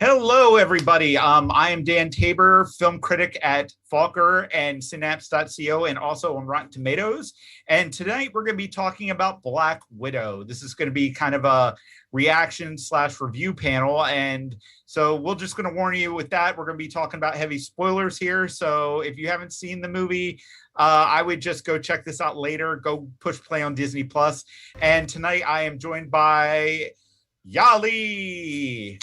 Hello, everybody. I am Dan Tabor, film critic at Falker and Synapse.co, and also on Rotten Tomatoes. And tonight we're going to be talking about Black Widow. This is going to be kind of a reaction/review panel. And so we're just going to warn you with that. We're going to be talking about heavy spoilers here. So if you haven't seen the movie, I would just go check this out later. Go push play on Disney Plus. And tonight I am joined by Yali.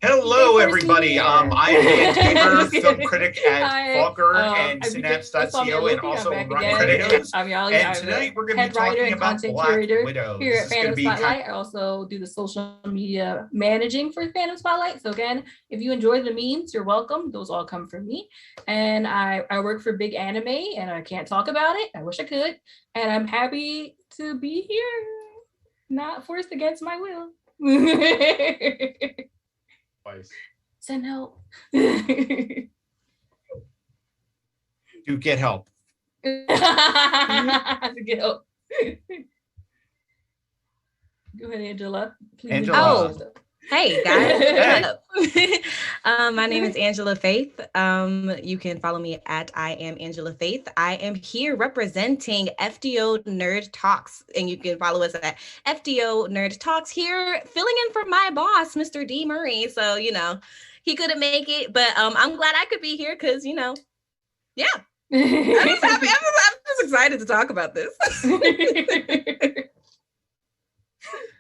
Hello, everybody. I am Dan Tabor, film critic at Falker and Synapse.co, and also on Rotten Tomatoes. I'm Yali. And tonight we're going to be talking about Black Widow. Here at Fandom Spotlite. I also do the social media managing for Fandom Spotlite. So again, if you enjoy the memes, you're welcome. Those all come from me. And I work for Big Anime, and I can't talk about it. I wish I could. And I'm happy to be here, not forced against my will. Twice. Send help. Do get help. Get help. Go ahead, Angela. Please. Angela. Oh, hey guys. My name is Angela Faith. You can follow me at I am Angela Faith. I am here representing FDO Nerd Talks, and you can follow us at FDO Nerd Talks, here filling in for my boss, Mr. D. Murray. So, he couldn't make it, but I'm glad I could be here because, yeah. I'm just happy. I'm just excited to talk about this.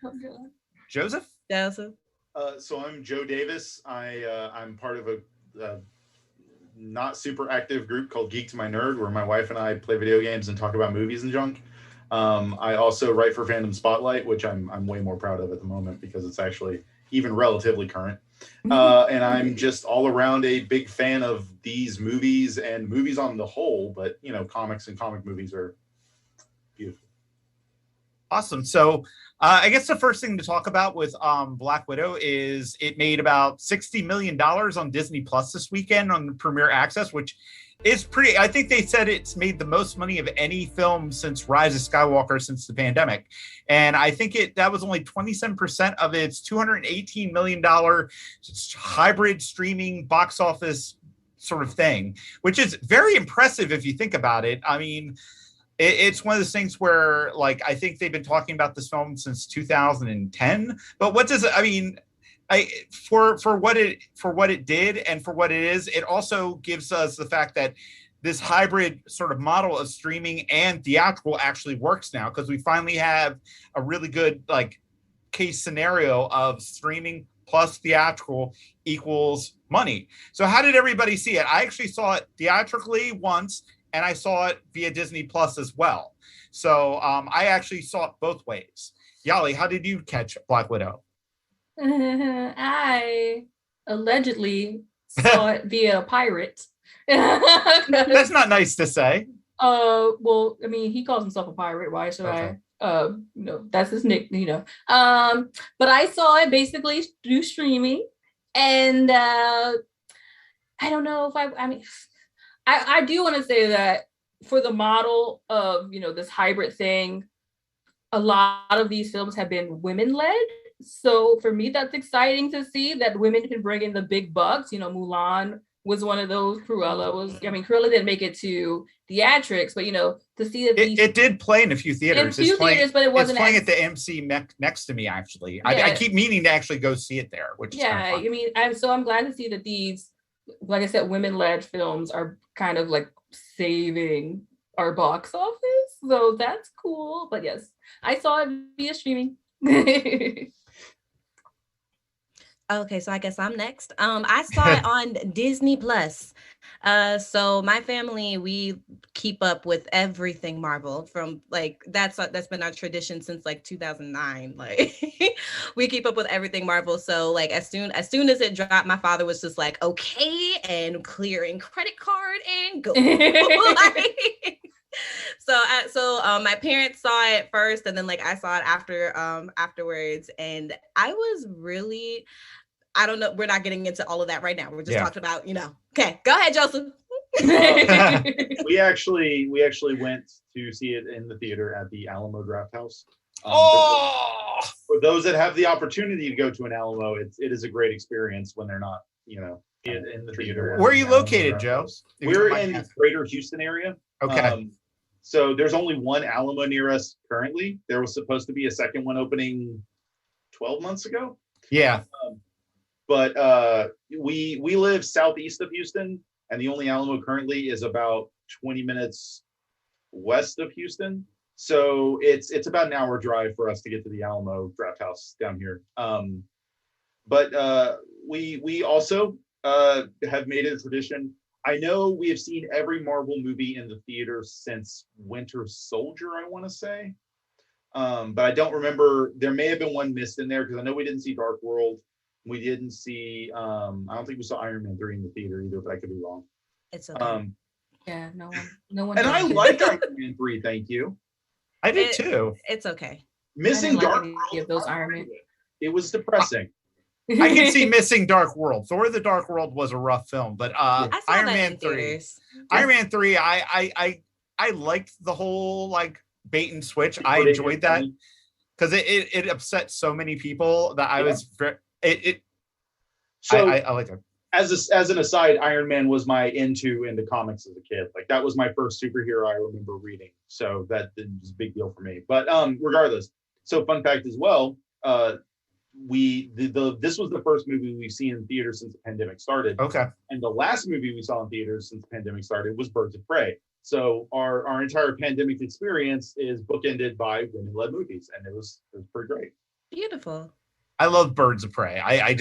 Oh, God. Joseph? So I'm Joe Davis. I'm part of a not super active group called Geek to My Nerd, where my wife and I play video games and talk about movies and junk. I also write for Fandom Spotlite, which I'm way more proud of at the moment because it's actually even relatively current. And I'm just all around a big fan of these movies and movies on the whole, but comics and comic movies are beautiful. Awesome. So I guess the first thing to talk about with Black Widow is it made about $60 million on Disney Plus this weekend on the Premier Access, which is pretty. I think they said it's made the most money of any film since Rise of Skywalker since the pandemic. And I think that was only 27% of its $218 million hybrid streaming box office sort of thing, which is very impressive if you think about it. I mean, it's one of those things where, like, I think they've been talking about this film since 2010. But what does it? I mean, for what it did and for what it is, it also gives us the fact that this hybrid sort of model of streaming and theatrical actually works now, because we finally have a really good case scenario of streaming plus theatrical equals money. So how did everybody see it? I actually saw it theatrically once, and I saw it via Disney Plus as well. So I actually saw it both ways. Yali, how did you catch Black Widow? I allegedly saw it via pirate. That's not nice to say. Well, I mean, he calls himself a pirate. Why should I? That's his nick. But I saw it basically through streaming, and I don't know if I do want to say that for the model of, this hybrid thing, a lot of these films have been women-led. So for me, that's exciting to see that women can bring in the big bucks. Moulden was one of those. Cruella didn't make it to theatrics, but, to see that it did play in a few theaters. But it wasn't playing at the MC next to me, actually. Yeah. I keep meaning to actually go see it there, which is kind of fun. I'm glad to see that these, like I said, women-led films are kind of like saving our box office. So that's cool. But yes, I saw it via streaming. Okay, so I guess I'm next. I saw it on Disney Plus. So my family, we keep up with everything Marvel from that's been our tradition since 2009. We keep up with everything Marvel. So as soon as it dropped, my father was just like, okay, and clearing credit card and go. So my parents saw it first, and then I saw it afterwards, and I was really, I don't know, we're not getting into all of that right now. We're just talking about, Okay, go ahead, Joseph. We actually went to see it in the theater at the Alamo Draft House. For those that have the opportunity to go to an Alamo, it is a great experience when they're not, in the theater. Where are you located, Joe? We're in the greater Houston area. Okay. So there's only one Alamo near us currently. There was supposed to be a second one opening 12 months ago. Yeah. But we live southeast of Houston, and the only Alamo currently is about 20 minutes west of Houston. So it's about an hour drive for us to get to the Alamo Draft House down here. But we also have made it a tradition. I know we have seen every Marvel movie in the theater since Winter Soldier, I want to say. But I don't remember. There may have been one missed in there because I know we didn't see Dark World. We didn't see. I don't think we saw Iron Man 3 in the theater either, but I could be wrong. It's okay. Yeah, no one. And I like Iron Man 3. Thank you. I did too. It's okay. Missing Dark World. World. Those Iron Man. It was depressing. I can see missing Dark World. Thor: The Dark World was a rough film, but Iron Man 3. Iron Man 3, I liked the whole like bait and switch. I enjoyed that because it upset so many people that I was very So I like it. As an aside, Iron Man was my into comics as a kid. Like that was my first superhero I remember reading. So that was a big deal for me. But regardless, so fun fact as well, this was the first movie we've seen in theaters since the pandemic started. Okay. And the last movie we saw in theaters since the pandemic started was Birds of Prey. So our entire pandemic experience is bookended by women-led movies, and it was pretty great. Beautiful. I love Birds of Prey. I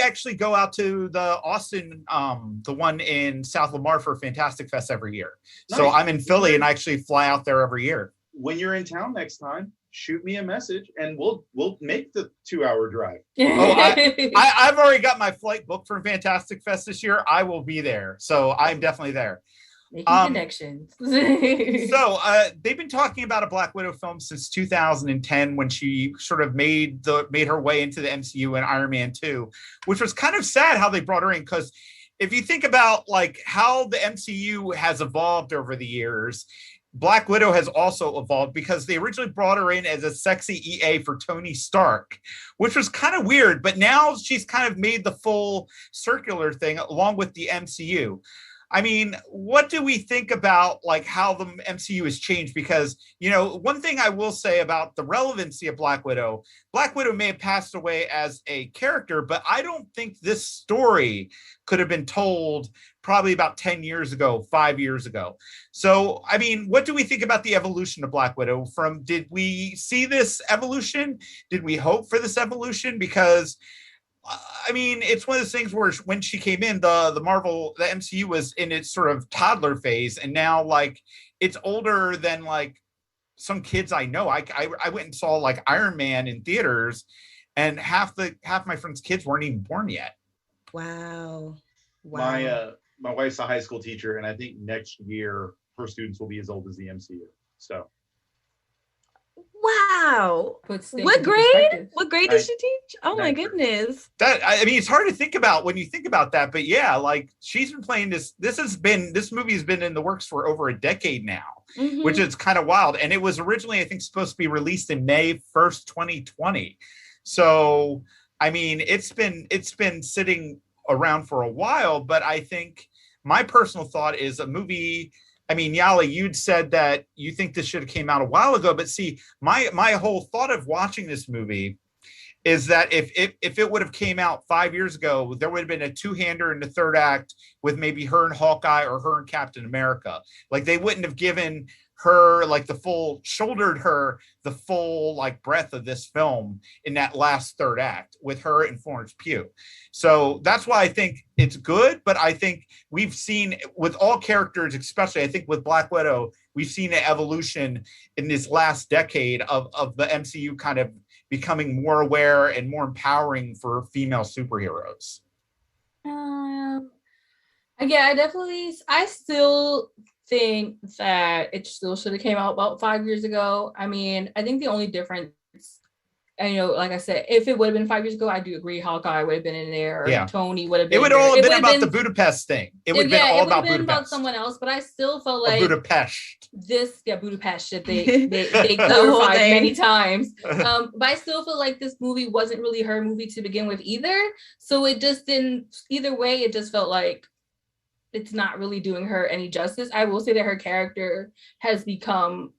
actually go out to the Austin, the one in South Lamar for Fantastic Fest every year. Nice. So I'm in Philly and I actually fly out there every year. When you're in town next time, shoot me a message and we'll make the 2-hour drive. I've already got my flight booked for Fantastic Fest this year. I will be there. So I'm definitely there. Making connections. So they've been talking about a Black Widow film since 2010 when she sort of made her way into the MCU in Iron Man 2, which was kind of sad how they brought her in, because if you think about like how the MCU has evolved over the years, Black Widow has also evolved because they originally brought her in as a sexy EA for Tony Stark, which was kind of weird, but now she's kind of made the full circular thing along with the MCU. I mean, what do we think about like how the MCU has changed? Because, one thing I will say about the relevancy of Black Widow may have passed away as a character, but I don't think this story could have been told probably about 10 years ago, 5 years ago. So, I mean, what do we think about the evolution of Black Widow? Did we see this evolution? Did we hope for this evolution? Because I mean, it's one of those things where when she came in, the MCU was in its sort of toddler phase, and now like it's older than like some kids I know. I went and saw like Iron Man in theaters, and half my friends' kids weren't even born yet. Wow. My wife's a high school teacher, and I think next year her students will be as old as the MCU. So. Wow. What grade? What grade does she teach? Oh my goodness. It's hard to think about when you think about that, but yeah, like she's been playing this movie has been in the works for over a decade now, which is kind of wild. And it was originally, I think, supposed to be released in May 1st, 2020. So, I mean, it's been sitting around for a while, but I think my personal thought is a movie. I mean, Yali, you'd said that you think this should have came out a while ago, but see, my whole thought of watching this movie is that if it would have came out 5 years ago, there would have been a two-hander in the third act with maybe her and Hawkeye or her and Captain America. Like they wouldn't have given her like the full like breadth of this film in that last third act with her and Florence Pugh. So that's why I think it's good, but I think we've seen with all characters, especially I think with Black Widow, we've seen an evolution in this last decade of the MCU kind of becoming more aware and more empowering for female superheroes. I still think that it still should have came out about 5 years ago. I mean, I think the only difference And like I said, if it would have been 5 years ago, I do agree Hawkeye would have been in there, or Tony would have been. It would all have been about the Budapest thing. It would have been all about Budapest. About someone else, but I still felt like Budapest. Budapest that they clarified many times. But I still feel like this movie wasn't really her movie to begin with either. So it just didn't. Either way, it just felt like it's not really doing her any justice. I will say that her character has become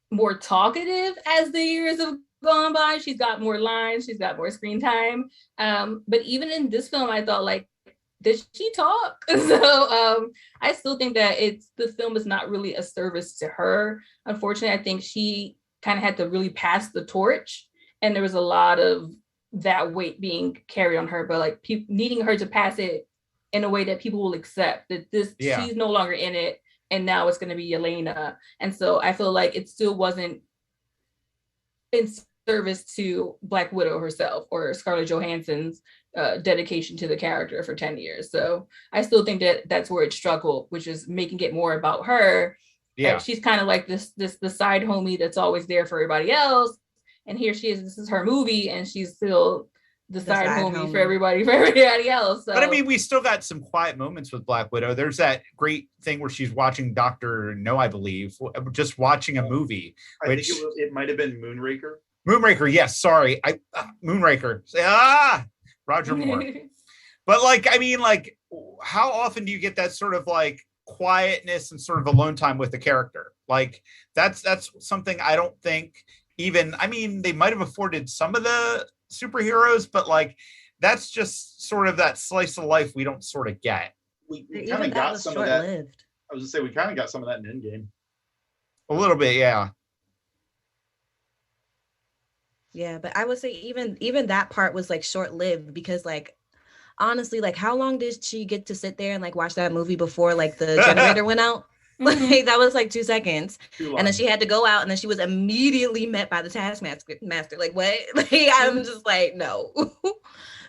more talkative as the years have gone by. She's got more lines, she's got more screen time. But even in this film, I thought, like, did she talk? So I still think that the film is not really a service to her. Unfortunately, I think she kind of had to really pass the torch, and there was a lot of that weight being carried on her, but like needing her to pass it in a way that people will accept that she's no longer in it, and now it's going to be Yelena. And so I feel like it still wasn't in service to Black Widow herself or Scarlett Johansson's dedication to the character for 10 years. So I still think that that's where it struggled, which is making it more about her. Yeah, she's kind of like the side homie that's always there for everybody else, and here she is. This is her movie, and she's still the side homie for everybody else. So. But I mean, we still got some quiet moments with Black Widow. There's that great thing where she's watching Dr. No, I believe, just watching a movie. I think it might have been Moonraker. Moonraker, yes. Sorry, Moonraker. Roger Moore. But like, I mean, like, how often do you get that sort of like quietness and sort of alone time with the character? Like, that's something I don't think even. I mean, they might have afforded some of the superheroes, but like that's just sort of that slice of life we don't sort of get. We kind of got some of that. I was gonna say we kind of got some of that in Endgame. A little bit, yeah. Yeah, but I would say even that part was like short-lived, because like honestly, like how long did she get to sit there and like watch that movie before like the generator went out? Like that was like 2 seconds, and then she had to go out, and then she was immediately met by the taskmaster. Like what? Like I'm just like no.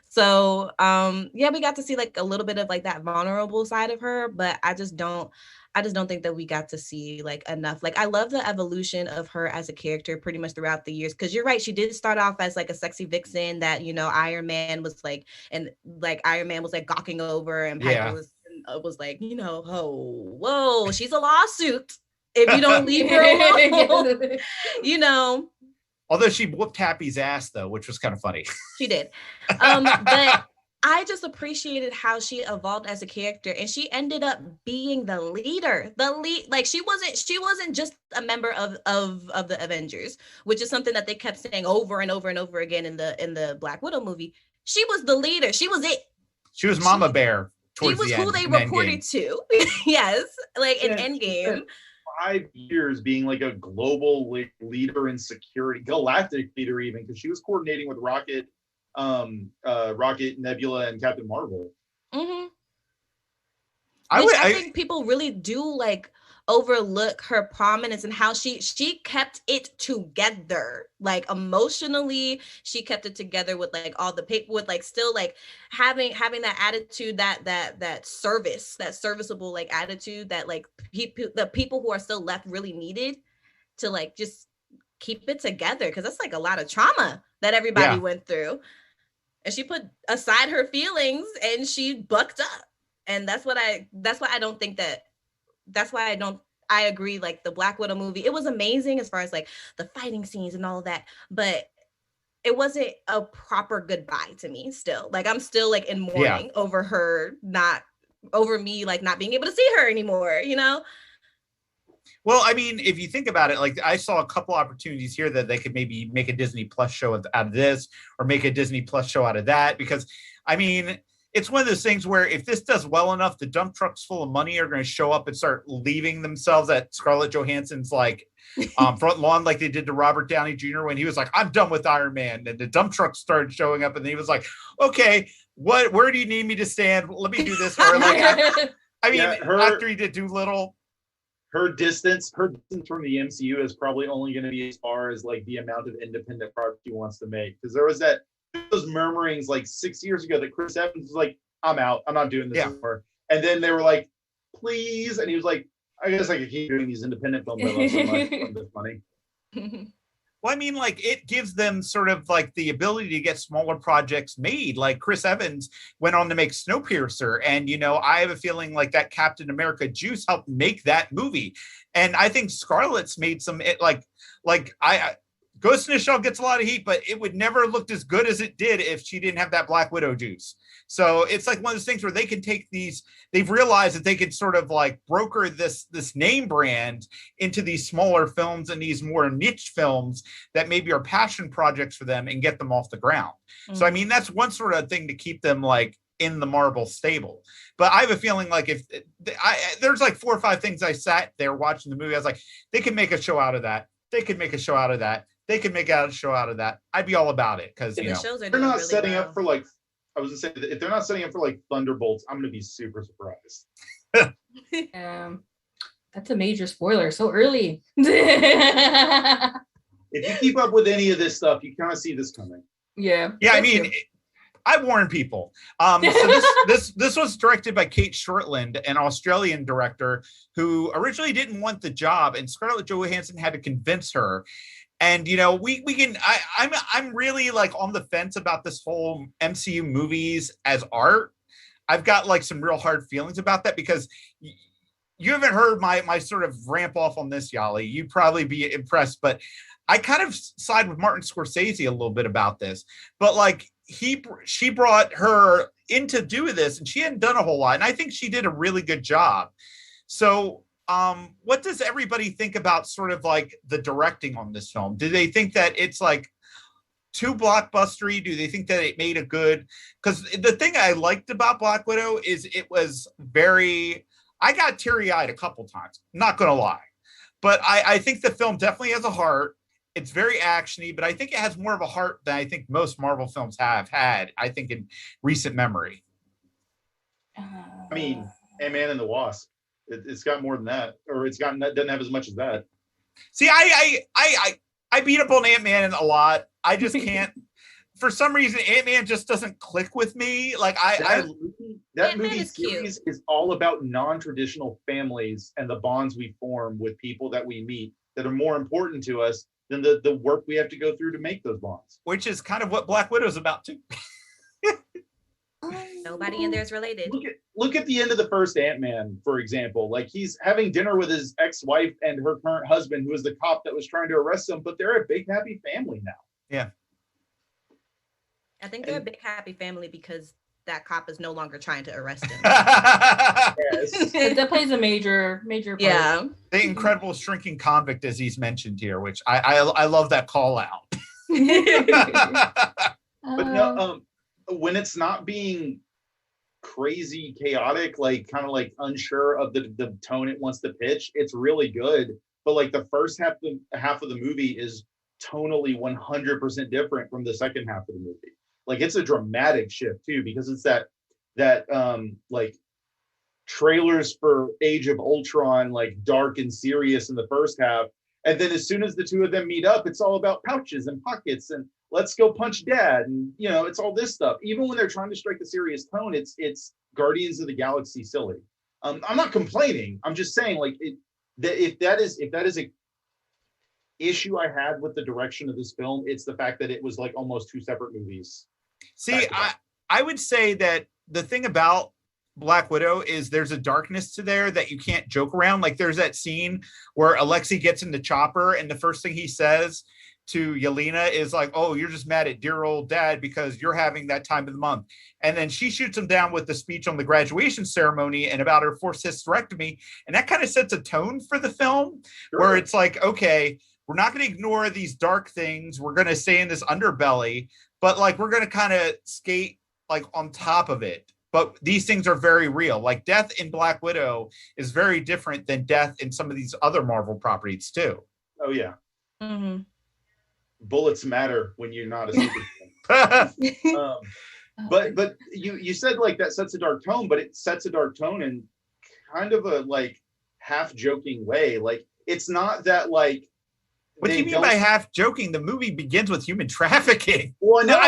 So yeah, we got to see like a little bit of like that vulnerable side of her, but I just don't think that we got to see like enough. Like I love the evolution of her as a character pretty much throughout the years, because you're right, she did start off as like a sexy vixen that Iron Man was like, and like Iron Man was like gawking over, and Piper was like, whoa, she's a lawsuit if you don't leave her alone. Although she whooped Happy's ass though, which was kind of funny. She did. But I just appreciated how she evolved as a character, and she ended up being the leader. Like she wasn't just a member of the Avengers, which is something that they kept saying over and over and over again in the Black Widow movie. She was the leader. She was it. She was Mama Bear. She was who they reported to. Yes, like in Endgame. 5 years being like a global leader in security, galactic leader even, because she was coordinating with Rocket, Nebula, and Captain Marvel. Mm-hmm. I think people really do like overlook her prominence and how she kept it together, like emotionally. She kept it together with like all the people, with like still like having that attitude, that serviceable like attitude that like the people who are still left really needed to like just keep it together, because that's like a lot of trauma that everybody went through. And she put aside her feelings and she bucked up. And that's why I agree, like the Black Widow movie, it was amazing as far as like the fighting scenes and all of that, but it wasn't a proper goodbye to me still. Like I'm still like in mourning over me like not being able to see her anymore, Well, I mean, if you think about it, like I saw a couple opportunities here that they could maybe make a Disney Plus show out of this, or make a Disney Plus show out of that, because I mean, it's one of those things where if this does well enough, the dump trucks full of money are going to show up and start leaving themselves at Scarlett Johansson's like front lawn, like they did to Robert Downey Jr. when he was like, I'm done with Iron Man. And the dump trucks started showing up, and he was like, okay, where do you need me to stand? Let me do this. Or like, after he did Doolittle. Her distance from the MCU is probably only going to be as far as like the amount of independent product she wants to make. Because there was those murmurings like 6 years ago that Chris Evans was like, I'm out. I'm not doing this anymore. And then they were like, please. And he was like, I guess I could keep doing these independent films. I love so much from this money. Well, I mean, like it gives them sort of like the ability to get smaller projects made. Like Chris Evans went on to make Snowpiercer, and I have a feeling like that Captain America juice helped make that movie. And I think Scarlett's made some I Ghost in the Shell gets a lot of heat, but it would never have looked as good as it did if she didn't have that Black Widow juice. So it's like one of those things where they can take these, they've realized that they could sort of like broker this name brand into these smaller films and these more niche films that maybe are passion projects for them and get them off the ground. Mm-hmm. So, I mean, that's one sort of thing to keep them like in the Marvel stable. But I have a feeling like there's like 4 or 5 things I sat there watching the movie. I was like, they could make a show out of that. They could make a show out of that. They could make a show out of that. I'd be all about it because they're not really setting up for like. I was gonna say if they're not setting up for like Thunderbolts, I'm gonna be super surprised. That's a major spoiler. So early. If you keep up with any of this stuff, you kind of see this coming. Yeah. Yeah, I mean, I warn people. So this was directed by Kate Shortland, an Australian director who originally didn't want the job, and Scarlett Johansson had to convince her. And we can. I'm really like on the fence about this whole MCU movies as art. I've got like some real hard feelings about that because you haven't heard my sort of ramp off on this, Yali. You'd probably be impressed, but I kind of side with Martin Scorsese a little bit about this. But like she brought her in to do this, and she hadn't done a whole lot, and I think she did a really good job. So. What does everybody think about sort of like the directing on this film? Do they think that it's like too blockbustery? Do they think that it made a good? Because the thing I liked about Black Widow is it was I got teary-eyed a couple times, not gonna lie. But I think the film definitely has a heart. It's very actiony, but I think it has more of a heart than I think most Marvel films have had, I think, in recent memory. I mean, Ant-Man and the Wasp. It's got more than that, or doesn't have as much as that. See, I beat up on Ant-Man a lot. I just can't. For some reason, Ant-Man just doesn't click with me. Like that movie series is all about non-traditional families and the bonds we form with people that we meet that are more important to us than the work we have to go through to make those bonds. Which is kind of what Black Widow is about too. Nobody in there is related. Look at the end of the first Ant-Man, for example. Like he's having dinner with his ex-wife and her current husband, who is the cop that was trying to arrest him, but they're a big happy family now. Yeah. I think they're a big happy family because that cop is no longer trying to arrest him. Yes. That plays a major part. Yeah. The incredible shrinking convict, as he's mentioned here, which I love that call out. But no, when it's not being crazy chaotic, like kind of like unsure of the tone it wants to pitch, it's really good. But like the first half of the movie is tonally 100% different from the second half of the movie. Like it's a dramatic shift too, because it's that like trailers for Age of Ultron, like dark and serious in the first half, and then as soon as the two of them meet up, it's all about pouches and pockets and let's go punch dad, and it's all this stuff. Even when they're trying to strike a serious tone, it's Guardians of the Galaxy silly. I'm not complaining. I'm just saying, like, if that is a issue I had with the direction of this film, it's the fact that it was like almost 2 separate movies. See, I would say that the thing about Black Widow is there's a darkness to there that you can't joke around. Like there's that scene where Alexei gets in the chopper, and the first thing he says to Yelena is like, oh, you're just mad at dear old dad because you're having that time of the month. And then she shoots him down with the speech on the graduation ceremony and about her forced hysterectomy. And that kind of sets a tone for the film. Sure. Where it's like, okay, we're not going to ignore these dark things. We're going to stay in this underbelly, but like, we're going to kind of skate like on top of it. But these things are very real. Like death in Black Widow is very different than death in some of these other Marvel properties too. Oh yeah. Mm-hmm. Bullets matter when you're not a superhero. But you said like that sets a dark tone, but it sets a dark tone in kind of a like half joking way. Like it's not that like. What do you mean by half joking? The movie begins with human trafficking. Well, no,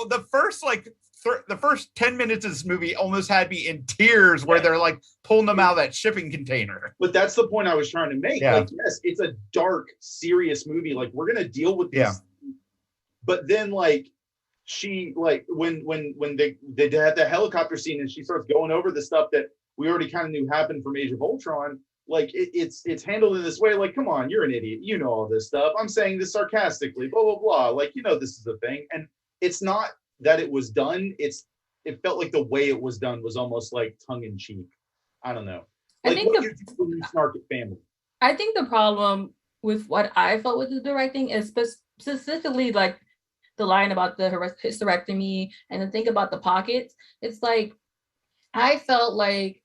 the first like the first 10 minutes of this movie almost had me in tears where they're like pulling them out of that shipping container. But that's the point I was trying to make. Like, yes, it's a dark, serious movie. Like, we're gonna deal with this. But then, like, she, like, when they had the helicopter scene and she starts going over the stuff that we already kind of knew happened from Age of Ultron, like, it's handled in this way. Like, come on, you're an idiot. You know all this stuff. I'm saying this sarcastically, blah, blah, blah. Like, you know, this is the thing. And it's not that it was done. It felt like the way it was done was almost like tongue in cheek. I don't know. Like, I think what do you do when you snark at family? I think the problem with what I felt with the directing is specifically like the line about the hysterectomy and the thing about the pockets. It's like, I felt like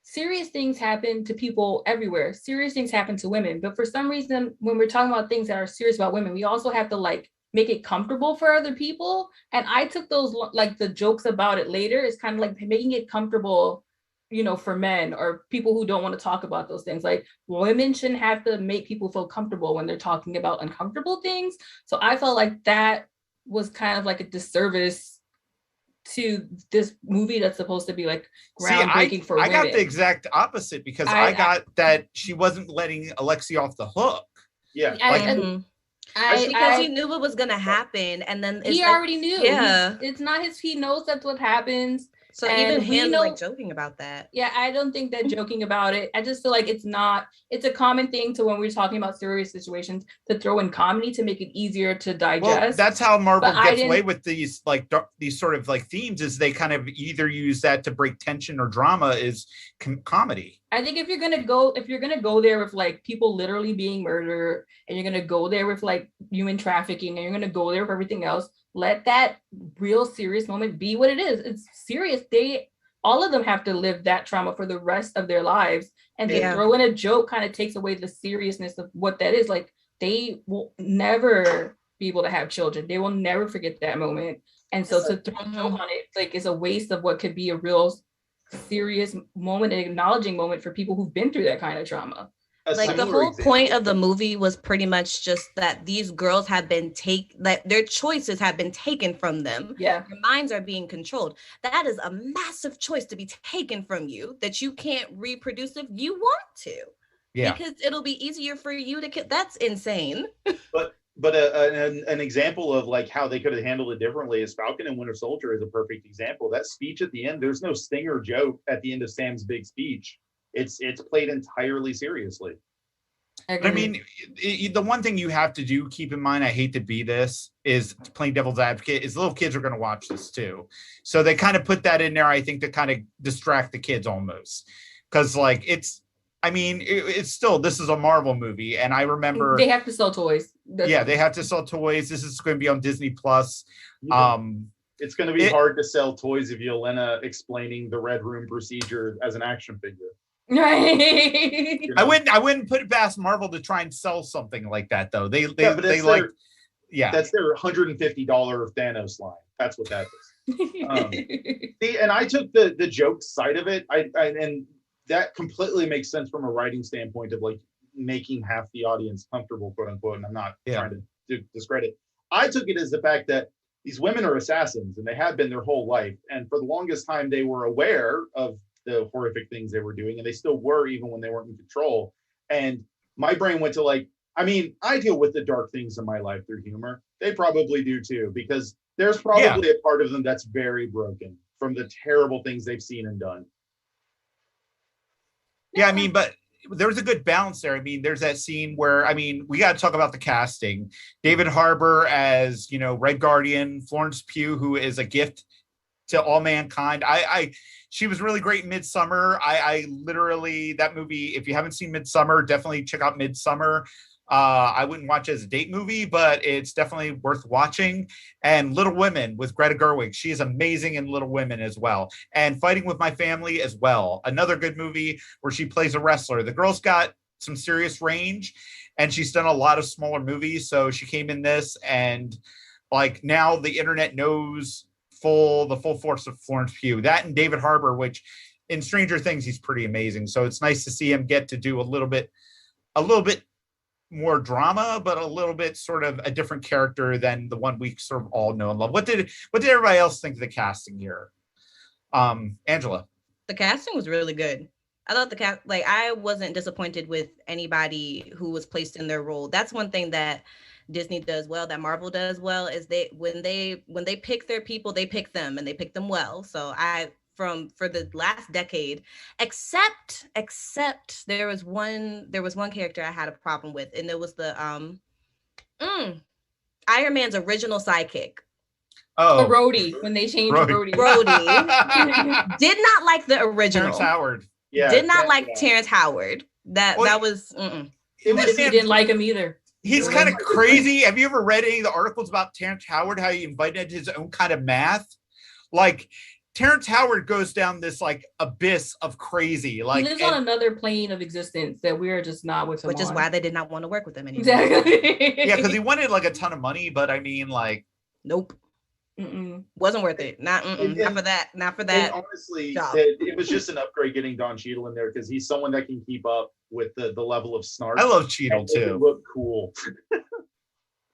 serious things happen to people everywhere. Serious things happen to women. But for some reason, when we're talking about things that are serious about women, we also have to like make it comfortable for other people. And I took those, like the jokes about it later, is kind of like making it comfortable, you know, for men or people who don't want to talk about those things. Like, women shouldn't have to make people feel comfortable when they're talking about uncomfortable things. So I felt like that was kind of like a disservice to this movie that's supposed to be like groundbreaking for women. I got the exact opposite, because I got that she wasn't letting Alexi off the hook. Yeah. Because he knew what was gonna happen, and then he already knew. Yeah, it's not his. He knows that's what happens. So even him like joking about that. Yeah, I don't think that joking about it. I just feel like it's a common thing to when we're talking about serious situations to throw in comedy to make it easier to digest. Well, that's how Marvel gets away with these like these sort of like themes, is they kind of either use that to break tension or drama is comedy. I think if you're gonna go there with like people literally being murdered, and you're gonna go there with like human trafficking, and you're gonna go there with everything else, let that real serious moment be what it is. It's serious. All of them have to live that trauma for the rest of their lives. And to throw in a joke kind of takes away the seriousness of what that is. Like, they will never be able to have children. They will never forget that moment. And so to throw a joke on it, like, is a waste of what could be a real serious moment, an acknowledging moment for people who've been through that kind of trauma. Like, the whole point of the movie was pretty much just that these girls have been their choices have been taken from them. Yeah. Their minds are being controlled. That is a massive choice to be taken from you that you can't reproduce if you want to. Yeah. Because it'll be easier for you to that's insane. But an example of like how they could have handled it differently is Falcon and Winter Soldier is a perfect example. That speech at the end, there's no stinger joke at the end of Sam's big speech. It's played entirely seriously. I mean, the one thing you have to do, keep in mind, I hate to be this, is playing devil's advocate, is little kids are going to watch this too. So they kind of put that in there, I think, to kind of distract the kids almost. Because like, it's still, this is a Marvel movie. And I remember they have to sell toys. They have to sell toys. This is going to be on Disney Plus. It's going to be hard to sell toys of Yelena explaining the Red Room procedure as an action figure. Right. You know? I wouldn't put it past Marvel to try and sell something like that though. That's their $150 Thanos line. That's what that is. And I took the joke side of it. And that completely makes sense from a writing standpoint of like making half the audience comfortable, quote unquote. And I'm not trying to discredit. I took it as the fact that these women are assassins, and they have been their whole life. And for the longest time, they were aware of the horrific things they were doing, and they still were even when they weren't in control. And my brain went to like, I mean, I deal with the dark things in my life through humor. They probably do too, because there's probably a part of them that's very broken from the terrible things they've seen and done. Yeah, I mean, but there's a good balance there. I mean, there's that scene where, I mean, we got to talk about the casting. David Harbour as, Red Guardian, Florence Pugh, who is a gift to all mankind. She was really great in Midsummer. I literally, that movie, if you haven't seen Midsummer, definitely check out Midsummer. I wouldn't watch it as a date movie, but it's definitely worth watching. And Little Women with Greta Gerwig. She is amazing in Little Women as well. And Fighting with My Family as well. Another good movie where she plays a wrestler. The girl's got some serious range, and she's done a lot of smaller movies. So she came in this, and like now the internet knows the full force of Florence Pugh. That and David Harbour, which in Stranger Things, he's pretty amazing. So it's nice to see him get to do a little bit more drama, but a little bit sort of a different character than the one we sort of all know and love. What did everybody else think of the casting here? Angela. The casting was really good. I thought the cast, like, I wasn't disappointed with anybody who was placed in their role. That's one thing that Disney does well, that Marvel does well, is when they pick their people, they pick them and they pick them well. So for the last decade, except there was one character I had a problem with, and it was the Iron Man's original sidekick. Oh, Rhodey, when they changed Rhodey. Did not like the original. Terrence Howard. Yeah. Did not like Terrence Howard. That was He didn't like him either. He's kind of crazy. Have you ever read any of the articles about Terrence Howard, how he invited his own kind of math? Like, Terrence Howard goes down this like abyss of crazy. Like, he lives on another plane of existence that we're just not with him. Which is why they did not want to work with him anymore. Exactly. Yeah, because he wanted like a ton of money, but I mean, like, nope. Wasn't worth it. Not for that. Not for that. Honestly, it was just an upgrade getting Don Cheadle in there because he's someone that can keep up with the level of snark. I love Cheadle too. Look cool.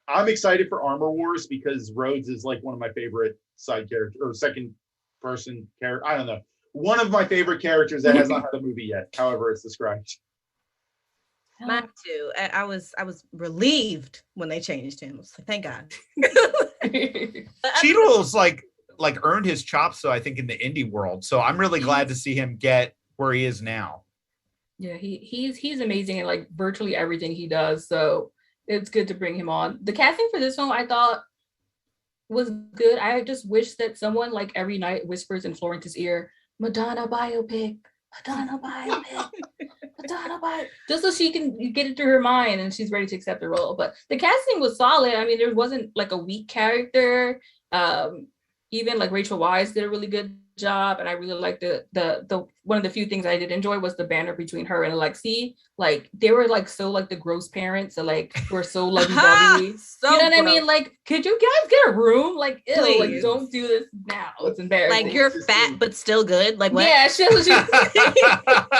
I'm excited for Armor Wars because Rhodes is like one of my favorite side characters or second person character. I don't know. One of my favorite characters that has not had a movie yet. However, it's described. Mine too. I was relieved when they changed him. I was like, thank God. Cheadle's like earned his chops, though, I think, in the indie world. So I'm really glad to see him get where he is now. Yeah, he's amazing at like virtually everything he does. So it's good to bring him on. The casting for this one I thought was good. I just wish that someone like every night whispers in Florence's ear, Madonna biopic, Madonna biopic, Madonna biopic, just so she can get it through her mind and she's ready to accept the role. But the casting was solid. I mean, there wasn't like a weak character. Even like Rachel Weisz did a really good job, and I really liked the one of the few things I did enjoy was the banner between her and Alexi. Like they were like so like the gross parents that like were so lovey-dovey. So you know what I mean? Like, could you guys get a room? Like, ew, like don't do this now. It's embarrassing. Like you're fat but still good. Like what? Yeah,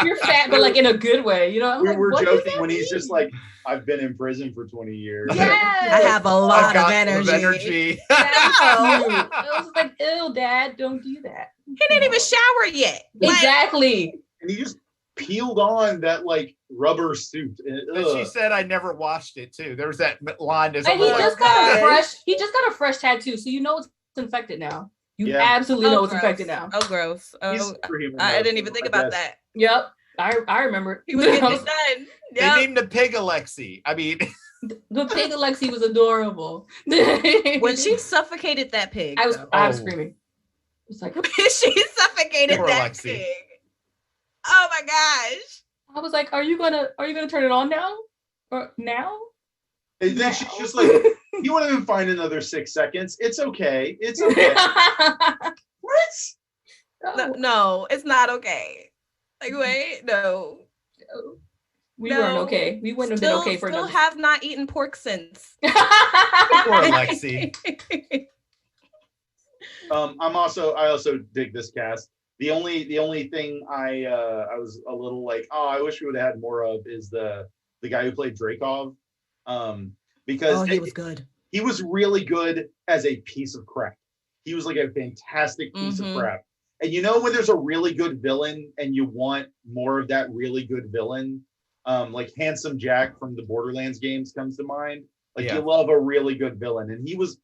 you're fat but like in a good way. You know, we were joking when he's just like, I've been in prison for 20 years. Yes. I have a lot of energy. I was like, ew, Dad, don't do that. He didn't even shower yet. Exactly. And he just peeled on that like rubber suit. And she said, "I never washed it too." There was that line. And he just got a fresh tattoo, so you know it's infected now. You absolutely know it's infected now. Oh, gross. Oh, I didn't even think about that. Yep. I remember. He was getting it done. Yep. They named the pig Alexi. I mean, the pig Alexi was adorable. When she suffocated that pig, I was screaming. It's like she suffocated that Alexi. pig. Oh my gosh! I was like, "Are you gonna turn it on now? Or now?" And then she's just like, "You won't even find another 6 seconds. It's okay. It's okay." What? No, it's not okay. Like, wait, no. We weren't okay. We wouldn't have been okay for still have not eaten pork since. poor Alexi. I also dig this cast. The only thing I was a little like, oh, I wish we would have had more of is the guy who played Dreykov. Because he was good. He was really good as a piece of crap. He was like a fantastic piece of crap. And you know when there's a really good villain and you want more of that really good villain, like Handsome Jack from the Borderlands games comes to mind. Like you love a really good villain, and he was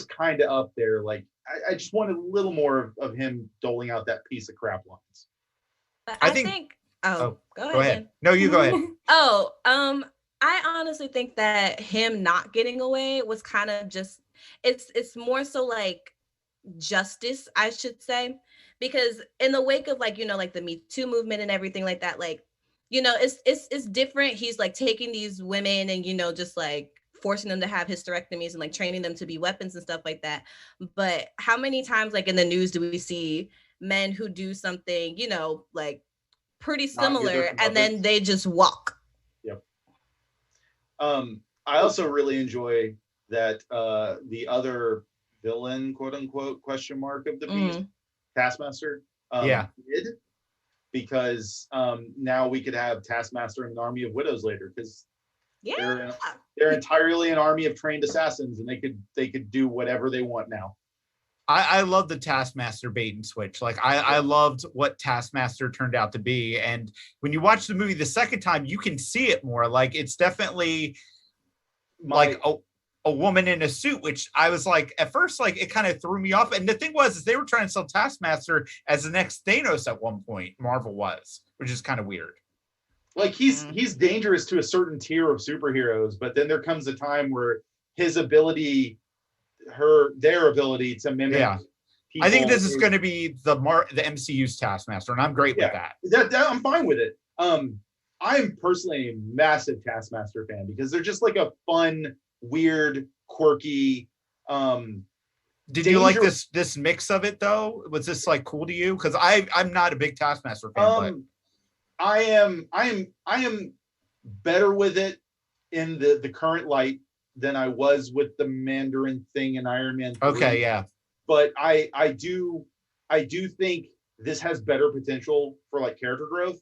kind of up there. Like I just wanted a little more of him doling out that piece of crap lines. But I think. Go ahead. No, you go ahead. I honestly think that him not getting away was kind of just. It's more so like justice, I should say. Because in the wake of like, you know, like the Me Too movement and everything like that, like, you know, it's different. He's like taking these women and, you know, just like forcing them to have hysterectomies and like training them to be weapons and stuff like that. But how many times like in the news do we see men who do something, you know, like pretty similar and then they just walk? Yep. I also really enjoy that the other villain, quote unquote, question mark of the piece. Taskmaster did, because now we could have Taskmaster and an army of widows later, because Yeah. They're entirely an army of trained assassins, and they could do whatever they want now. I love the Taskmaster bait and switch. Like I loved what Taskmaster turned out to be. And when you watch the movie the second time, you can see it more. Like it's definitely like a woman in a suit, which I was like, at first, like it kind of threw me off. And the thing was, is they were trying to sell Taskmaster as the next Thanos at one point. Marvel was, which is kind of weird. Like he's dangerous to a certain tier of superheroes, but then there comes a time where his ability, their ability to mimic. Yeah, I think this is going to be the MCU's Taskmaster, and I'm great with that. That I'm fine with it. I'm personally a massive Taskmaster fan because they're just like a fun, weird, quirky. Did you like this mix of it though? Was this like cool to you? Because I'm not a big Taskmaster fan, but I am better with it in the current light than I was with the Mandarin thing in Iron Man 3. Okay, yeah. But I do think this has better potential for like character growth.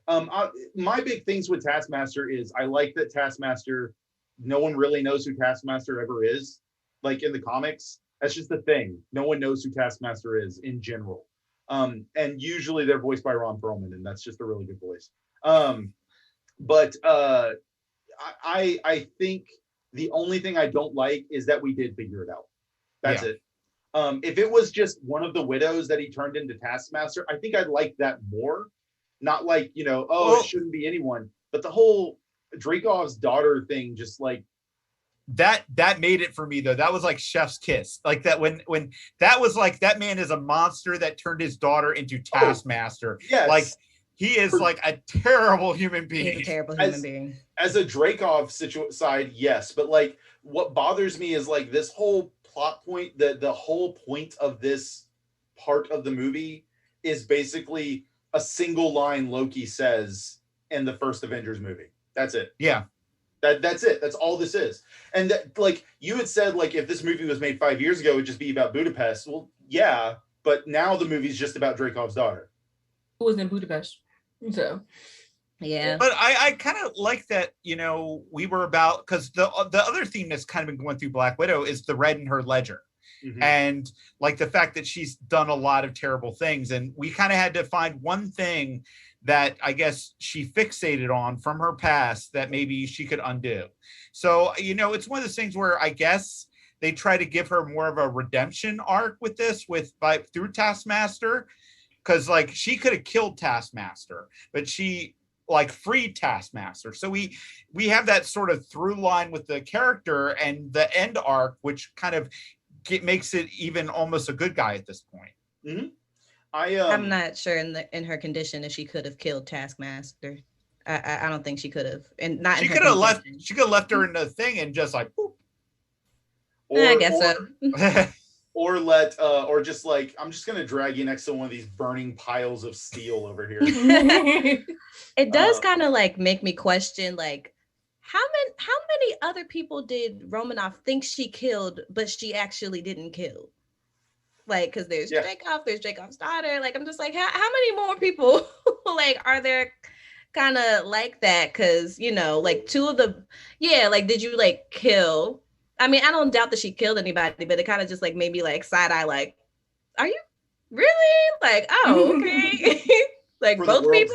My big things with Taskmaster is I like that Taskmaster, no one really knows who Taskmaster ever is. Like in the comics, that's just the thing. No one knows who Taskmaster is in general. And usually they're voiced by Ron Perlman, and that's just a really good voice. But I think the only thing I don't like is that we did figure it out. That's it. If it was just one of the widows that he turned into Taskmaster, I think I'd like that more. Not like, it shouldn't be anyone. But the whole Dreykov's daughter thing, just like that made it for me though. That was like chef's kiss. Like that when that was like that man is a monster that turned his daughter into Taskmaster. Yes. Like he is like a terrible human being. He's a terrible human being. As a Dreykov side, yes. But like what bothers me is like this whole plot point, the whole point of this part of the movie is basically a single line Loki says in the first Avengers movie. That's it. Yeah. That's it. That's all this is. And that, like you had said, like if this movie was made 5 years ago, it would just be about Budapest. Well, yeah, but now the movie's just about Dreykov's daughter. Who was in Budapest? So yeah. But I kind of like that, we were about, because the other theme that's kind of been going through Black Widow is the red in her ledger. Mm-hmm. And like the fact that she's done a lot of terrible things. And we kind of had to find one thing that I guess she fixated on from her past that maybe she could undo. So, it's one of those things where I guess they try to give her more of a redemption arc with this through Taskmaster. Because like she could have killed Taskmaster, but she like freed Taskmaster. So we have that sort of through line with the character and the end arc, which kind of makes it even almost a good guy at this point. Mm-hmm. I'm not sure in her condition if she could have killed Taskmaster. I don't think she could have, and not. She could have left. She could have left her in the thing and just like. Boop. I guess so. Or just like, I'm just gonna drag you next to one of these burning piles of steel over here. It does kind of like make me question like how many other people did Romanoff think she killed, but she actually didn't kill? Like, because there's Dreykov, there's Dreykov's daughter. Like, I'm just like, how many more people like are there kind of like that? Because like two of the like, did you like kill? I mean, I don't doubt that she killed anybody, but it kind of just like made me like side eye, like, are you really? Like, oh, okay. Like For both people?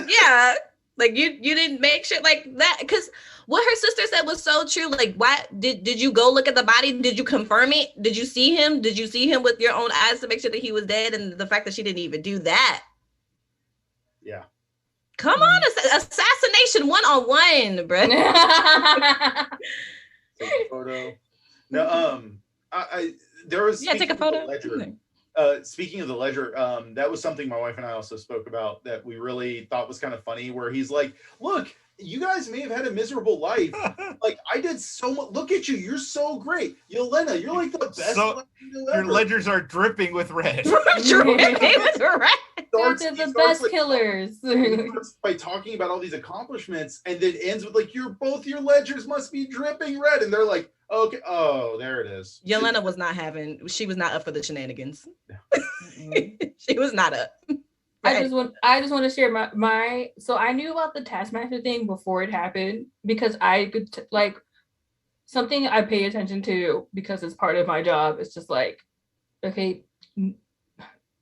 Yeah. Like you didn't make sure like that, because what her sister said was so true. Like, why did you go look at the body? Did you confirm it? Did you see him? Did you see him with your own eyes to make sure that he was dead? And the fact that she didn't even do that. Yeah. Come on, assassination 101, bro. Take a photo. No, there was take a photo. Speaking of the ledger, that was something my wife and I also spoke about that we really thought was kind of funny, where he's like, look, you guys may have had a miserable life. Like, I did so much. Look at you. You're so great. Yelena, you're like the best. Your ledgers are dripping with red. Dripping with red. They're the best killers. By talking about all these accomplishments, and then ends with like, your ledgers must be dripping red. And they're like, okay, oh, there it is. Yelena was not up for the shenanigans. She was not up I just want to share my so I knew about the Taskmaster thing before it happened because I could like something I pay attention to because it's part of my job. It's just like, okay,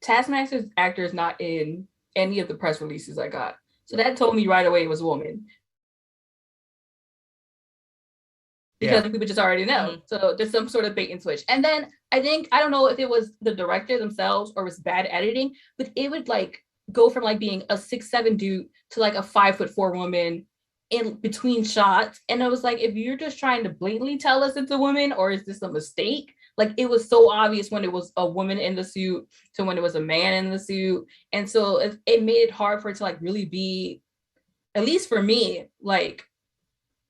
Taskmaster's actor is not in any of the press releases I got. So that told me right away it was a woman. Because people just already know. So there's some sort of bait and switch. And then I don't know if it was the director themselves or it was bad editing, but it would like go from like being a 6'7" dude to like a 5'4" woman in between shots. And I was like, if you're just trying to blatantly tell us it's a woman or is this a mistake? Like it was so obvious when it was a woman in the suit to when it was a man in the suit. And so it made it hard for it to like really be, at least for me, like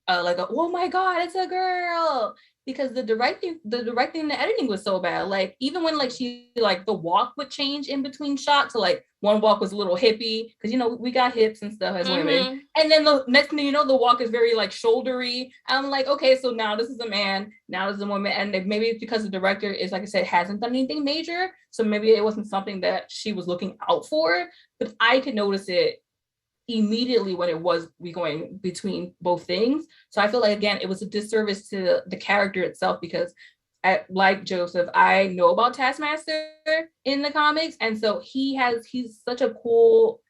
oh my god, it's a girl, because the directing and the editing was so bad. Like even when like she like the walk would change in between shots, so like one walk was a little hippie because you know we got hips and stuff as women, and then the next thing you know the walk is very like shouldery. I'm like, okay, so now this is a man, now this is a woman, and maybe it's because the director is, like I said, hasn't done anything major, so maybe it wasn't something that she was looking out for, but I could notice it immediately when it was going between both things. So I feel like, again, it was a disservice to the character itself because like Joseph, I know about Taskmaster in the comics, and so he's such a cool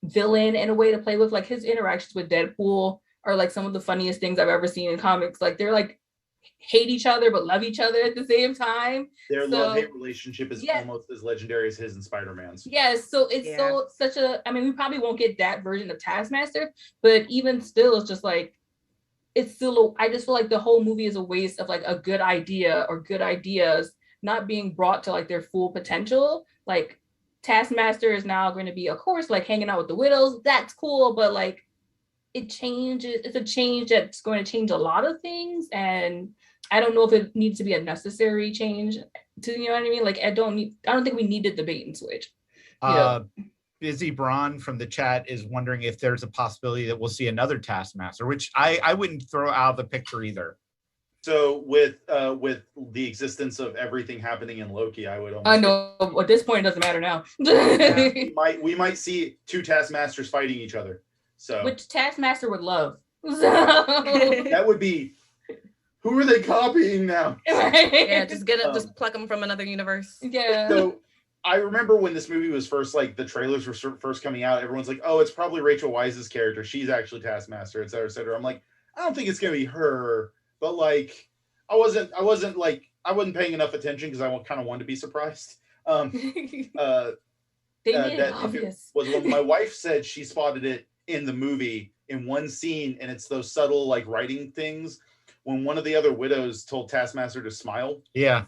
villain and a way to play with. Like his interactions with Deadpool are like some of the funniest things I've ever seen in comics. Like they're like hate each other but love each other at the same time. Their love-hate relationship is almost as legendary as his and Spider-Man's. Yes, so it's such a, I mean, we probably won't get that version of Taskmaster, but even still, it's just like, it's still, I just feel like the whole movie is a waste of like a good idea or good ideas not being brought to like their full potential. Like Taskmaster is now going to be, of course, like hanging out with the widows. That's cool, but like it changes. It's a change that's going to change a lot of things, and I don't know if it needs to be a necessary change. To, you know what I mean? Like I don't think we needed the bait and switch. Busy Braun from the chat is wondering if there's a possibility that we'll see another Taskmaster, which I wouldn't throw out of the picture either. So with the existence of everything happening in Loki, I would almost. I know at this point it doesn't matter now. we might see two Taskmasters fighting each other. So which Taskmaster would love. That would be. Who are they copying now? Yeah, just just pluck them from another universe. Yeah. So I remember when this movie was first, like the trailers were first coming out, everyone's like, "Oh, it's probably Rachel Weisz's character. She's actually Taskmaster, et cetera, et cetera." I'm like, I don't think it's gonna be her, but like, I wasn't paying enough attention because I kind of wanted to be surprised. They made it obvious. Was when my wife said she spotted it in the movie in one scene, and it's those subtle like writing things. When one of the other widows told Taskmaster to smile. Yeah.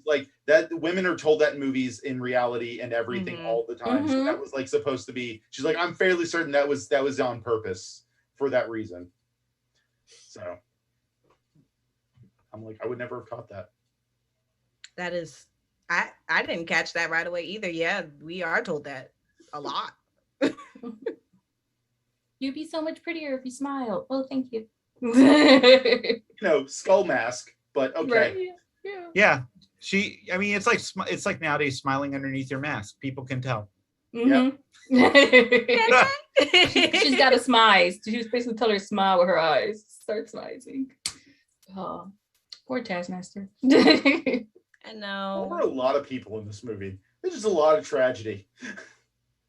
Like that, women are told that in movies, in reality, and everything all the time. So that was like supposed to be. She's like, I'm fairly certain that was on purpose for that reason. So I'm like, I would never have caught that. That is, I didn't catch that right away either. Yeah, we are told that a lot. You'd be so much prettier if you smiled. Oh, thank you. You know, skull mask, but okay. Right. Yeah. I mean, it's like nowadays smiling underneath your mask. People can tell. She's got a smile. She's basically telling her to smile with her eyes. Start smiling. Oh, poor Taskmaster. I know. There were a lot of people in this movie. There's just a lot of tragedy.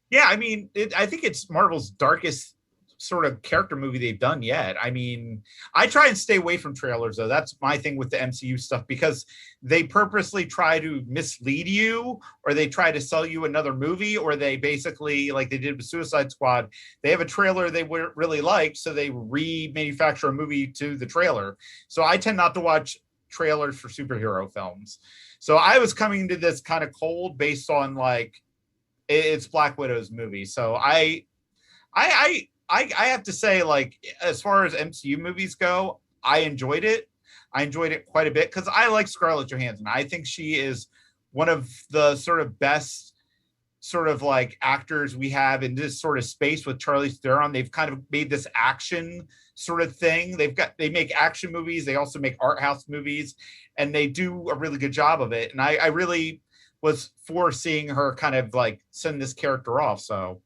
Yeah, I mean, I think it's Marvel's darkest sort of character movie they've done yet. I mean, I try and stay away from trailers, though. That's my thing with the MCU stuff, because they purposely try to mislead you, or they try to sell you another movie, or they basically, like they did with Suicide Squad, they have a trailer they really like, so they remanufacture a movie to the trailer. So I tend not to watch trailers for superhero films. So I was coming to this kind of cold based on like it's Black Widow's movie. So I have to say, like, as far as MCU movies go, I enjoyed it. I enjoyed it quite a bit because I like Scarlett Johansson. I think she is one of the sort of best sort of like actors we have in this sort of space with Charlize Theron. They've kind of made this action sort of thing. They make action movies. They also make art house movies, and they do a really good job of it. And I really was foreseeing her kind of like send this character off. So,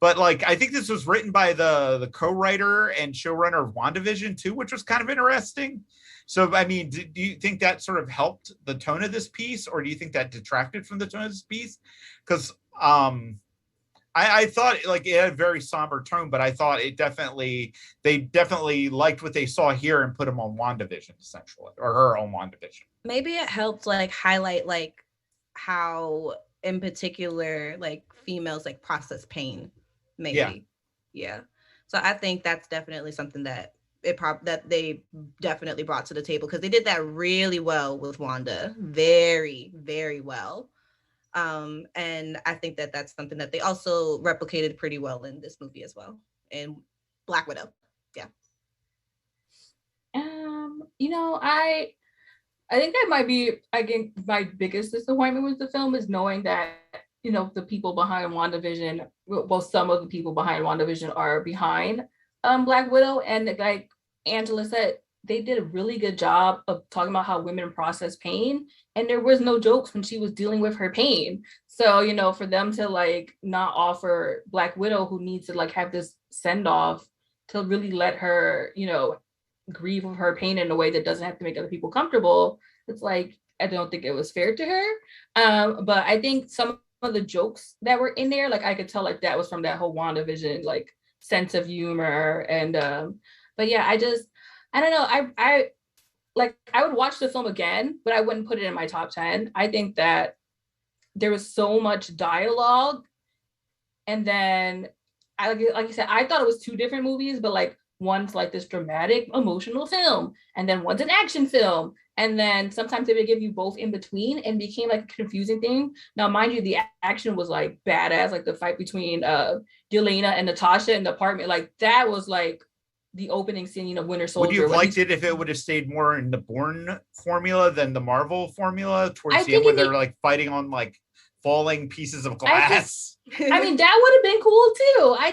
but like, I think this was written by the co-writer and showrunner of WandaVision too, which was kind of interesting. So, I mean, do you think that sort of helped the tone of this piece, or do you think that detracted from the tone of this piece? Because I thought like it had a very somber tone, but I thought they definitely liked what they saw here and put them on WandaVision essentially, or her on WandaVision. Maybe it helped like highlight like how in particular like females like process pain. Maybe. Yeah. So I think that's definitely something that that they definitely brought to the table, because they did that really well with Wanda. Very, very well. And I think that that's something that they also replicated pretty well in this movie as well, in Black Widow. Yeah. You know, I think that might be, again, my biggest disappointment with the film is knowing that, you know, the people behind WandaVision, well, some of the people behind WandaVision are behind Black Widow. And like Angela said, they did a really good job of talking about how women process pain, and there was no jokes when she was dealing with her pain. So, you know, for them to like not offer Black Widow, who needs to like have this send off, to really let her, you know, grieve of her pain in a way that doesn't have to make other people comfortable, it's like, I don't think it was fair to her. But I think some of the jokes that were in there, like I could tell like that was from that whole WandaVision like sense of humor. And but yeah, I don't know. I would watch the film again, but I wouldn't put it in my top 10. I think that there was so much dialogue, and then like I said, I thought it was two different movies, but like one's like this dramatic, emotional film, and then one's an action film. And then sometimes they would give you both in between, and became like a confusing thing. Now, mind you, the action was like badass, like the fight between Yelena and Natasha in the apartment. Like that was like the opening scene of Winter Soldier. Would you have liked it if it would have stayed more in the Bourne formula than the Marvel formula towards the end, where they're like fighting on like falling pieces of glass? I mean, that would have been cool too. I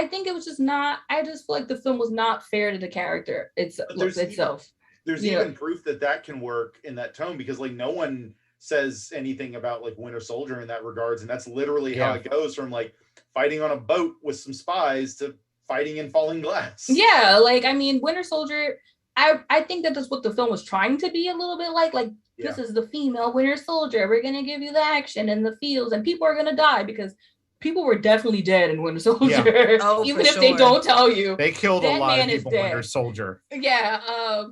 think it was just not, I just feel like the film was not fair to the character itself. There's even proof that can work in that tone, because like no one says anything about like Winter Soldier in that regards, and that's literally how it goes from like fighting on a boat with some spies to fighting in falling glass. Yeah, like I mean, Winter Soldier, I think that's what the film was trying to be a little bit like this is the female Winter Soldier. We're gonna give you the action and the feels, and people are gonna die, because people were definitely dead in Winter Soldier. Yeah. Oh, even if they don't tell you, they killed a lot of people in Winter Soldier. Yeah,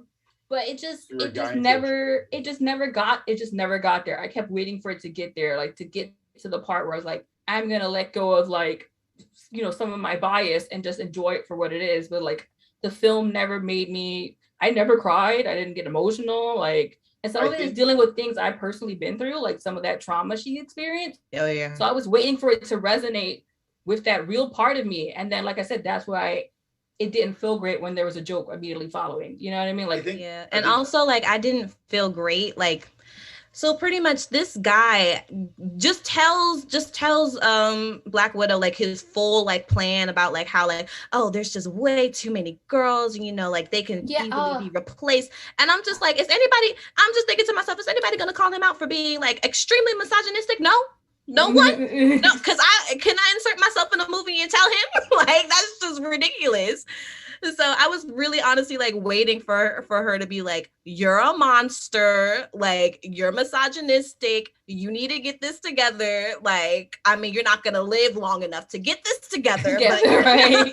but it just never got there. I kept waiting for it to get there, like to get to the part where I was like, I'm gonna let go of like, you know, some of my bias and just enjoy it for what it is. But like the film never made me, I never cried, I didn't get emotional, like, and some of it is dealing with things I've personally been through, like some of that trauma she experienced. Oh yeah. So I was waiting for it to resonate with that real part of me. And then, like I said, that's why it didn't feel great when there was a joke immediately following. You know what I mean? Like, also like I didn't feel great. Like, so pretty much this guy just tells Black Widow like his full like plan about like how like, oh, there's just way too many girls, and you know, like they can easily be replaced. And I'm just like, I'm just thinking to myself, is anybody gonna call him out for being like extremely misogynistic? No one? No, because I insert myself in a movie and tell him? Like, that's just ridiculous. So I was really honestly like waiting for her to be like, you're a monster, like you're misogynistic, you need to get this together. Like, I mean, you're not gonna live long enough to get this together. Right?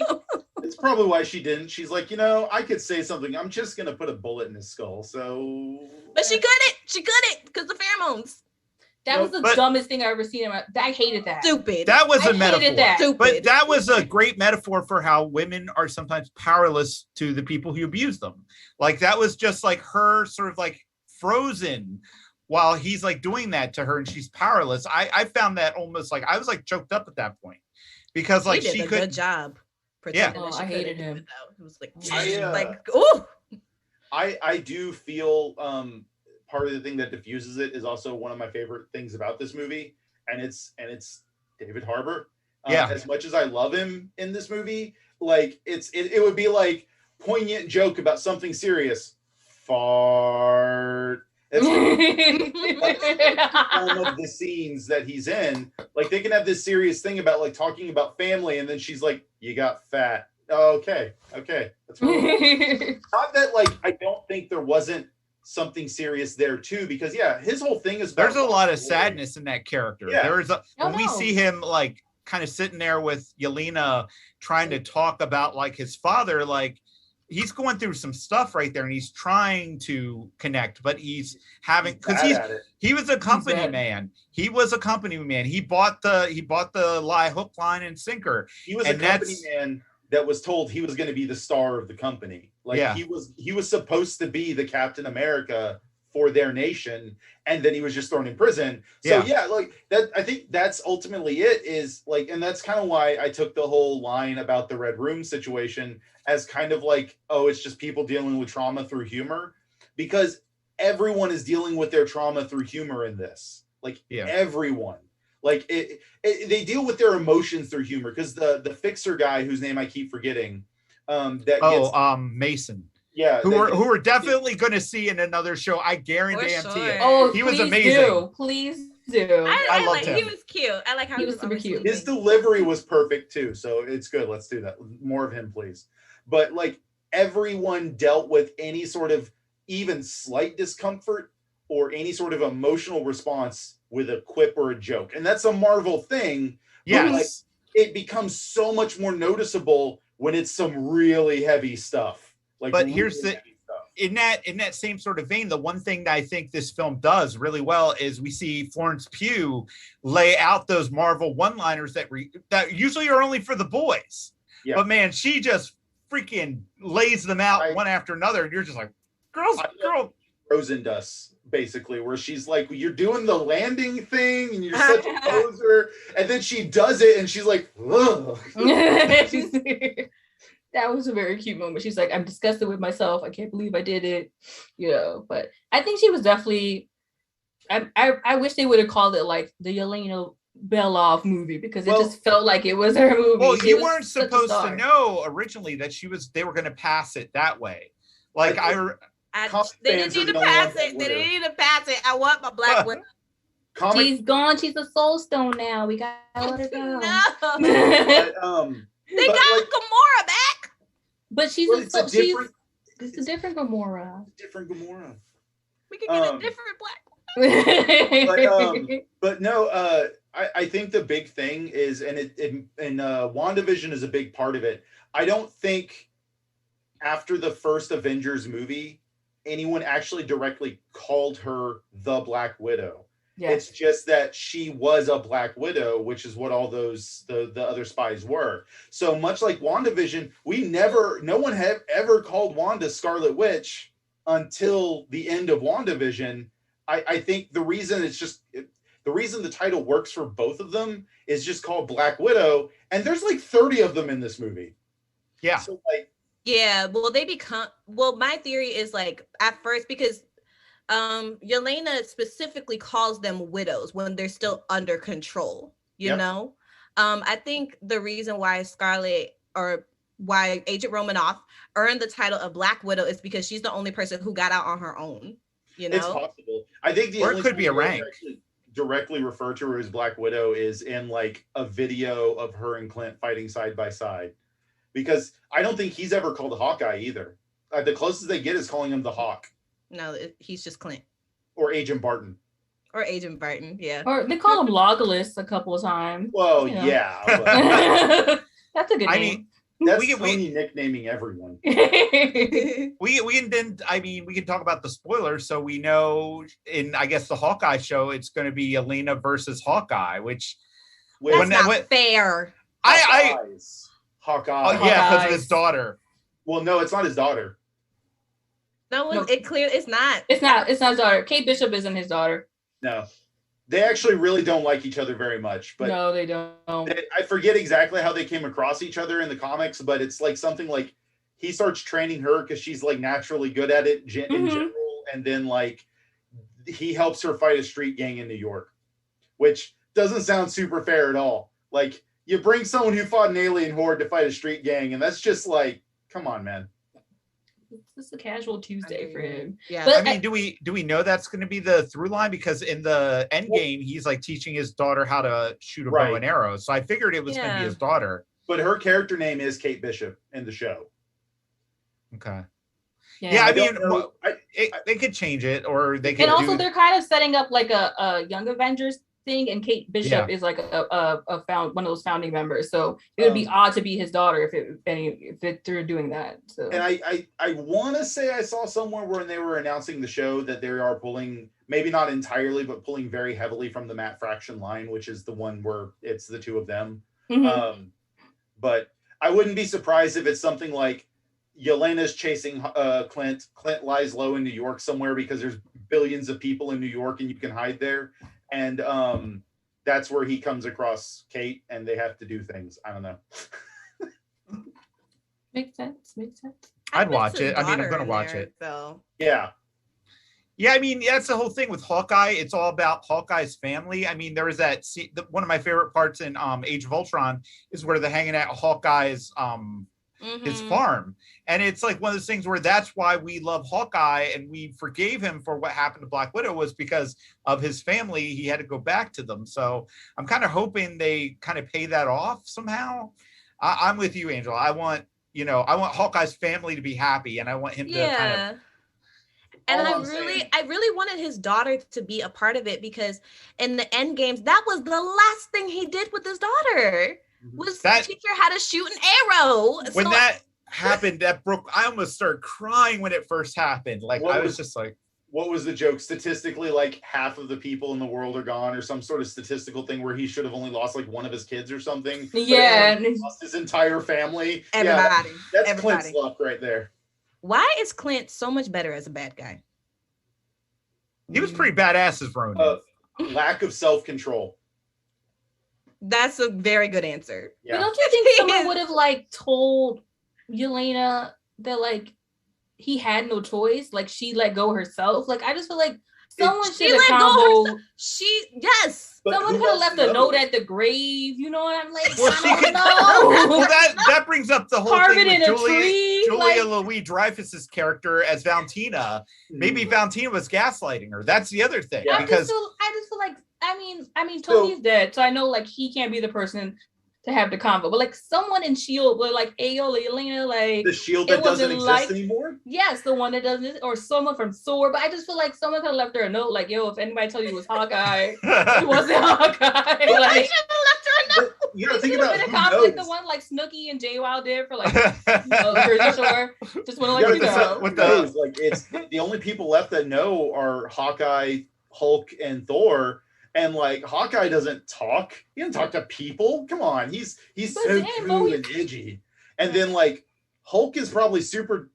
It's probably why she didn't. She's like, you know, I could say something, I'm just gonna put a bullet in his skull. So but she couldn't because the pheromones. That was the dumbest thing I ever seen. I hated that. Stupid. That was a metaphor. That. But that was a great metaphor for how women are sometimes powerless to the people who abuse them. Like that was just like her sort of like frozen while he's like doing that to her, and she's powerless. I found that almost like I was like choked up at that point, because like she could good job. Yeah, I hated him. It was like, I do feel part of the thing that diffuses it is also one of my favorite things about this movie, and it's David Harbour. As much as I love him in this movie, like it would be like poignant joke about something serious, fart, That's one of the scenes that he's in. Like they can have this serious thing about like talking about family, and then she's like, "You got fat." Oh, okay, that's fine. Not that like I don't think there wasn't something serious there too, because yeah, his whole thing is there's a lot of sadness in that character. Yeah. There's when we see him like kind of sitting there with Yelena trying to talk about like his father, like he's going through some stuff right there, and he's trying to connect, but he's having because he was a company man. He was a company man. He bought the lie, hook, line, and sinker. He was a company man that was told he was going to be the star of the company. Like he was supposed to be the Captain America for their nation, and then he was just thrown in prison. So yeah, like that, I think that's ultimately it is like, and that's kind of why I took the whole line about the Red Room situation as kind of like, oh, it's just people dealing with trauma through humor, because everyone is dealing with their trauma through humor in this. Like everyone. Like they deal with their emotions through humor, because the fixer guy whose name I keep forgetting, Mason. Yeah, who are definitely going to see in another show. I guarantee it. Oh, he was amazing. Please do. I loved him. He was cute. I like how he was super cute. His delivery was perfect too, so it's good. Let's do that. More of him, please. But like everyone dealt with any sort of even slight discomfort or any sort of emotional response with a quip or a joke, and that's a Marvel thing. Yes, like, it becomes so much more noticeable when it's some really heavy stuff. Like, but really here's the in that same sort of vein, the one thing that I think this film does really well is we see Florence Pugh lay out those Marvel one-liners that usually are only for the boys. Yeah. But man, she just freaking lays them out one after another, and you're just like, girl. Frozen Dust, basically, where she's like, you're doing the landing thing and you're such a poser, and then she does it and she's like, ugh. That was a very cute moment. She's like, I'm disgusted with myself. I can't believe I did it. But I think she was definitely, I wish they would have called it like the Yelena Belov movie, because it just felt like it was her movie. Well, you weren't supposed to know originally that they were going to pass it that way. Like they didn't need to pass it. They didn't need to pass it. I want my Black Widow. She's gone. She's a soul stone now. We gotta let her go. No. They got Gamora back. But it's a different Gamora. Different Gamora. We could get a different Black. But no, I think the big thing is, and WandaVision is a big part of it. I don't think after the first Avengers movie, anyone actually directly called her the Black Widow. Yes. It's just that she was a Black Widow, which is what all those the other spies were. So much like WandaVision, no one had ever called Wanda Scarlet Witch until the end of WandaVision. I think the reason the title works for both of them is just called Black Widow, and there's like 30 of them in this movie. Yeah. So my theory is like at first, because Yelena specifically calls them widows when they're still under control, you know? I think the reason why Scarlett, or why Agent Romanoff earned the title of Black Widow, is because she's the only person who got out on her own, you know? It's possible. I think the only could be a rank. Directly refer to her as Black Widow is in like a video of her and Clint fighting side by side, because I don't think he's ever called Hawkeye either. The closest they get is calling him the Hawk. No, he's just Clint. Or Agent Barton. Yeah. Or they call him Logolus a couple of times. Well, yeah. But that's a good name. That's Tony nicknaming everyone. we can talk about the spoilers. So we know in, I guess, the Hawkeye show, it's going to be Yelena versus Hawkeye, which that's not fair. Hawkeye. Oh, yeah, because of his daughter. Well, no, it's not his daughter. No, it's not. It's not his daughter. Kate Bishop isn't his daughter. No. They actually really don't like each other very much. But no, they don't. I forget exactly how they came across each other in the comics, but it's like something like he starts training her because she's like naturally good at it in general, and then like he helps her fight a street gang in New York, which doesn't sound super fair at all. Like, you bring someone who fought an alien horde to fight a street gang, and that's just like, come on, man. It's a casual Tuesday for him. Yeah. But I mean, do we know that's going to be the through line? Because in the end game, he's like teaching his daughter how to shoot a bow and arrow. So I figured it was going to be his daughter. But her character name is Kate Bishop in the show. Okay. Yeah, I mean, they could change it, or they could. And also, they're kind of setting up like a Young Avengers thing, and Kate Bishop is like one of those founding members. So it would be odd to be his daughter if they're doing that. So. And I want to say I saw somewhere when they were announcing the show that they are pulling, maybe not entirely, but pulling very heavily from the Matt Fraction line, which is the one where it's the two of them. Mm-hmm. But I wouldn't be surprised if it's something like Yelena's chasing Clint. Clint lies low in New York somewhere because there's billions of people in New York and you can hide there. And that's where he comes across Kate and they have to do things. I don't know. Makes sense. I'd watch it. I mean, I'm going to watch it. So. Yeah. Yeah, I mean, that's the whole thing with Hawkeye. It's all about Hawkeye's family. I mean, there was that scene, one of my favorite parts in Age of Ultron is where they're hanging at Hawkeye's his farm. And it's like one of those things where that's why we love Hawkeye and we forgave him for what happened to Black Widow was because of his family. He had to go back to them. So I'm kind of hoping they kind of pay that off somehow. I'm with you, Angela. I want Hawkeye's family to be happy and I want him to kind of. And I really wanted his daughter to be a part of it because in the end games, that was the last thing he did with his daughter was teach her how to shoot an arrow. When that happened, that broke. I almost started crying when it first happened. Like I was just like, what was the joke? Statistically, like half of the people in the world are gone, or some sort of statistical thing where he should have only lost like one of his kids or something. Yeah, and he lost his entire family. Everybody. Yeah, that's Clint's luck right there. Why is Clint so much better as a bad guy? He was pretty badass as Ronin. Lack of self-control. That's a very good answer. Yeah. But don't you think someone would have like told Yelena that like he had no choice? Like she let go herself. Like I just feel like someone should have comboed. Someone could have left a note at the grave. You know what I'm like? Well, that brings up the whole thing with Julia like, Louis-Dreyfus's character as Valentina. Maybe Valentina was gaslighting her. That's the other thing. I just feel like I mean Tony's dead, so I know like he can't be the person to have the convo, but like someone in S.H.I.E.L.D. would like Yelena, like the S.H.I.E.L.D. that doesn't exist anymore. Yes, the one that doesn't, or someone from SWORD. But I just feel like someone could have left her a note, like, "Yo, if anybody told you it was Hawkeye, it wasn't Hawkeye." Like, should have left her a note. You gotta think about who knows. The one like Snooki and J-Wild did for like Jersey Shore. Just want to let you know. Like it's the only people left that know are Hawkeye, Hulk, and Thor. And like Hawkeye doesn't talk. He doesn't talk to people. Come on, he's so cool and edgy. And then like Hulk is probably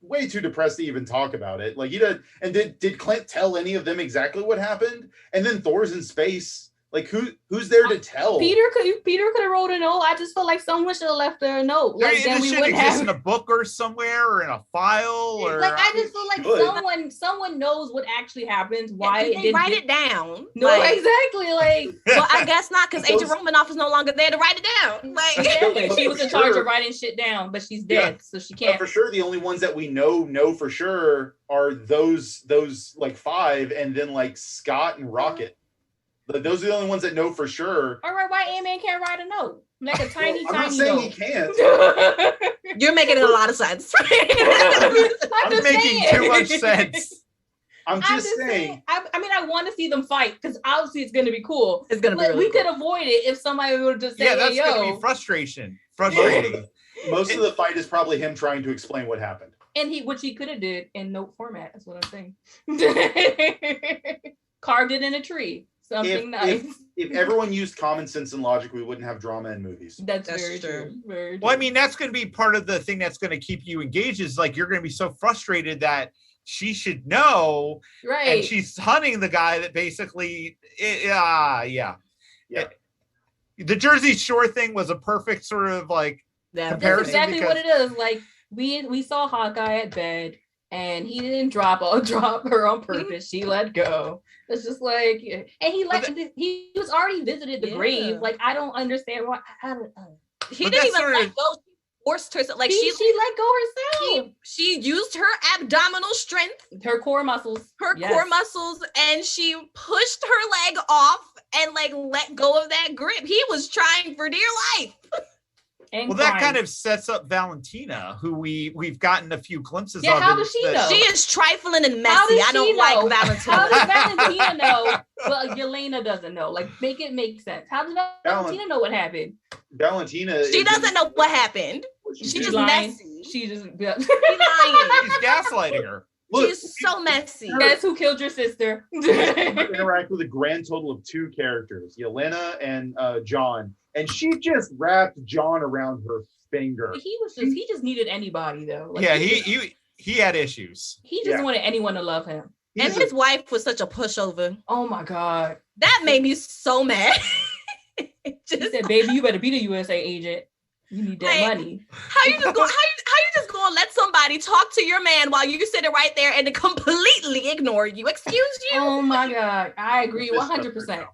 way too depressed to even talk about it. Like he did. And did Clint tell any of them exactly what happened? And then Thor's in space. Like who's there to tell? Peter could have wrote a note. I just feel like someone should have left her a note. Like then we wouldn't have in a book or somewhere or in a file or like I just feel like someone knows what actually happened. Why they write it down? No, exactly. Like well, I guess not because Agent Romanoff is no longer there to write it down. Like she was in charge of writing shit down, but she's dead, so she can't. For sure, the only ones that we know for sure are those like five, and then like Scott and Rocket. Those are the only ones that know for sure. All right, why Ant-Man can't write a note? Like a tiny I'm not saying he can't. You're making a lot of sense. I'm making too much sense. I'm just saying. I mean, I want to see them fight because obviously it's going to be cool. It's going to be really we could avoid it if somebody would just say, that's going to be frustrating. Most of the fight is probably him trying to explain what happened. And which he could have did in note format. That's what I'm saying. Carved it in a tree. Something nice. If everyone used common sense and logic, we wouldn't have drama in movies. That's very true. Very true. Well, I mean, that's going to be part of the thing that's going to keep you engaged. Is like you're going to be so frustrated that she should know, right? And she's hunting the guy that basically, The Jersey Shore thing was a perfect sort of like comparison. That's exactly what it is. Like we saw Hawkeye at bed. And he didn't drop her on purpose. She let go. It's just like, and he was already visited the grave. Like I don't understand why. He didn't even let go. forced herself. Like she let go herself. She used her abdominal strength, her core muscles, core muscles, and she pushed her leg off and like let go of that grip. He was trying for dear life. That kind of sets up Valentina, who we've gotten a few glimpses of. How does she know? She is trifling and messy. I don't like Valentina. How does Valentina know? But Yelena doesn't know. Like, make it make sense. How does Valentina know what happened? Valentina. She doesn't know what happened. She's just lying. messy. She's just lying. She's gaslighting her. Look, she's so messy. That's who killed your sister. Interact with a grand total of 2 characters, Yelena and John, and she just wrapped John around her finger. He just needed anybody though. Like, he had issues. He just wanted anyone to love him. And his wife was such a pushover. Oh my God, that made me so mad. He said, "Baby, you better be the USA agent. You need that money." How you just gonna let somebody talk to your man while you sitting right there and to completely ignore you? Excuse you? Oh my God, I agree 100%.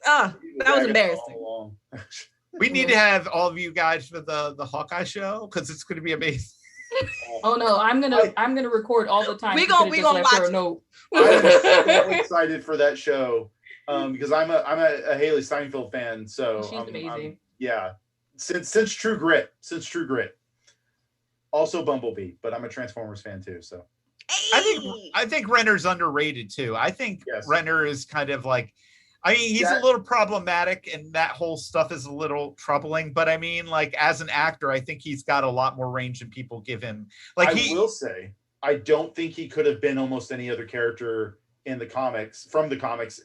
That was embarrassing. We need to have all of you guys for the Hawkeye show because it's going to be amazing. Oh no, I'm gonna record all the time. We gonna watch it. I'm so excited for that show. Because I'm a Haley Steinfeld fan, so she's amazing. Since True Grit, also Bumblebee, but I'm a Transformers fan too. So I think Renner's underrated too. I think Renner is kind of like, I mean, he's a little problematic, and that whole stuff is a little troubling. But I mean, like as an actor, I think he's got a lot more range than people give him. Like I will say, I don't think he could have been almost any other character in the comics, from the comics.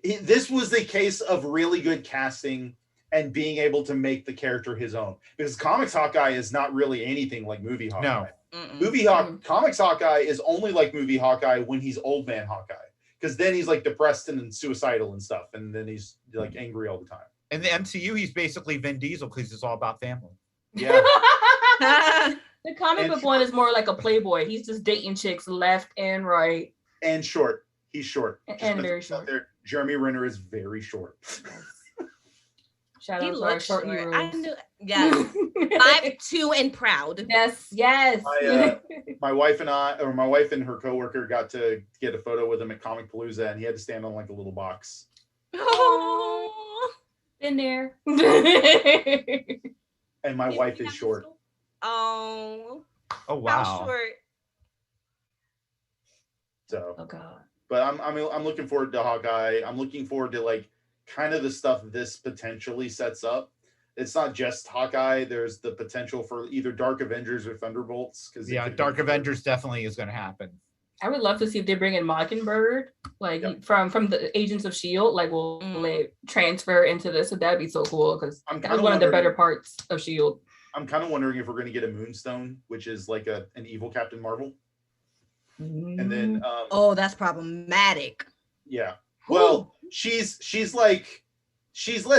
This was the case of really good casting and being able to make the character his own, because comics Hawkeye is not really anything like movie Hawkeye. No. Comics Hawkeye is only like movie Hawkeye when he's old man Hawkeye, because then he's like depressed and suicidal and stuff, and then he's like angry all the time. In the MCU, he's basically Vin Diesel because it's all about family. Yeah. The comic book one is more like a playboy. He's just dating chicks left and right. And short. He's short. And very short. Jeremy Renner is very short. Shout out to our short heroes. I knew, yes. 5'2" and proud. Yes. My wife and her coworker got to get a photo with him at Comic Palooza, and he had to stand on like a little box. Oh, been there. And my wife is short. Oh wow. How short? So. Oh God. But I'm looking forward to Hawkeye. I'm looking forward to like kind of the stuff this potentially sets up. It's not just Hawkeye. There's the potential for either Dark Avengers or Thunderbolts. Dark Avengers definitely is going to happen. I would love to see if they bring in Mockingbird, like from the Agents of S.H.I.E.L.D. Like, will they transfer into this? So that'd be so cool, because that was one of the better parts of S.H.I.E.L.D. I'm kind of wondering if we're going to get a Moonstone, which is like an evil Captain Marvel. And then that's problematic. Yeah. Well, she's less,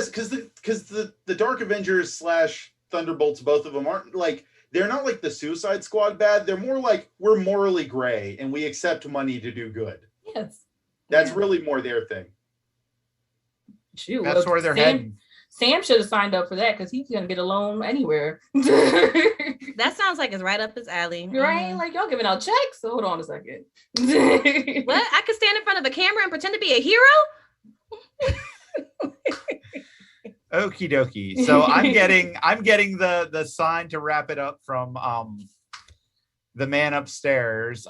because the Dark Avengers / Thunderbolts, both of them aren't like, they're not like the Suicide Squad bad. They're more like, we're morally gray and we accept money to do good. Yes. That's really more their thing. Shoot, that's where they're heading. Sam should have signed up for that, because he's gonna get a loan anywhere. That sounds like it's right up his alley. Right? Like, y'all giving out checks? So hold on a second. What? I could stand in front of a camera and pretend to be a hero? Okie dokie. So I'm getting the sign to wrap it up from the man upstairs.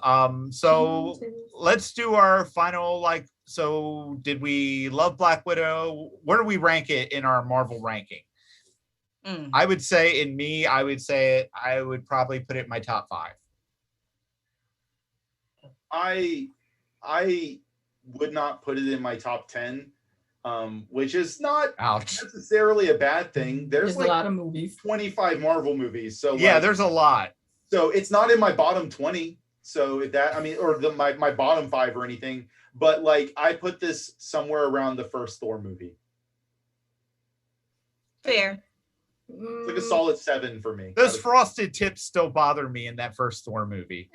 So let's do our final, so did we love Black Widow? Where do we rank it in our Marvel ranking? I would say I would probably put it in my top 5. I would not put it in my top 10, which is not necessarily a bad thing. There's like a lot of movies, 25 Marvel movies. So yeah, there's a lot. So it's not in my bottom 20. So my bottom 5 or anything. But like, I put this somewhere around the first Thor movie. Fair. It's like a solid 7 for me. Those frosted tips still bother me in that first Thor movie.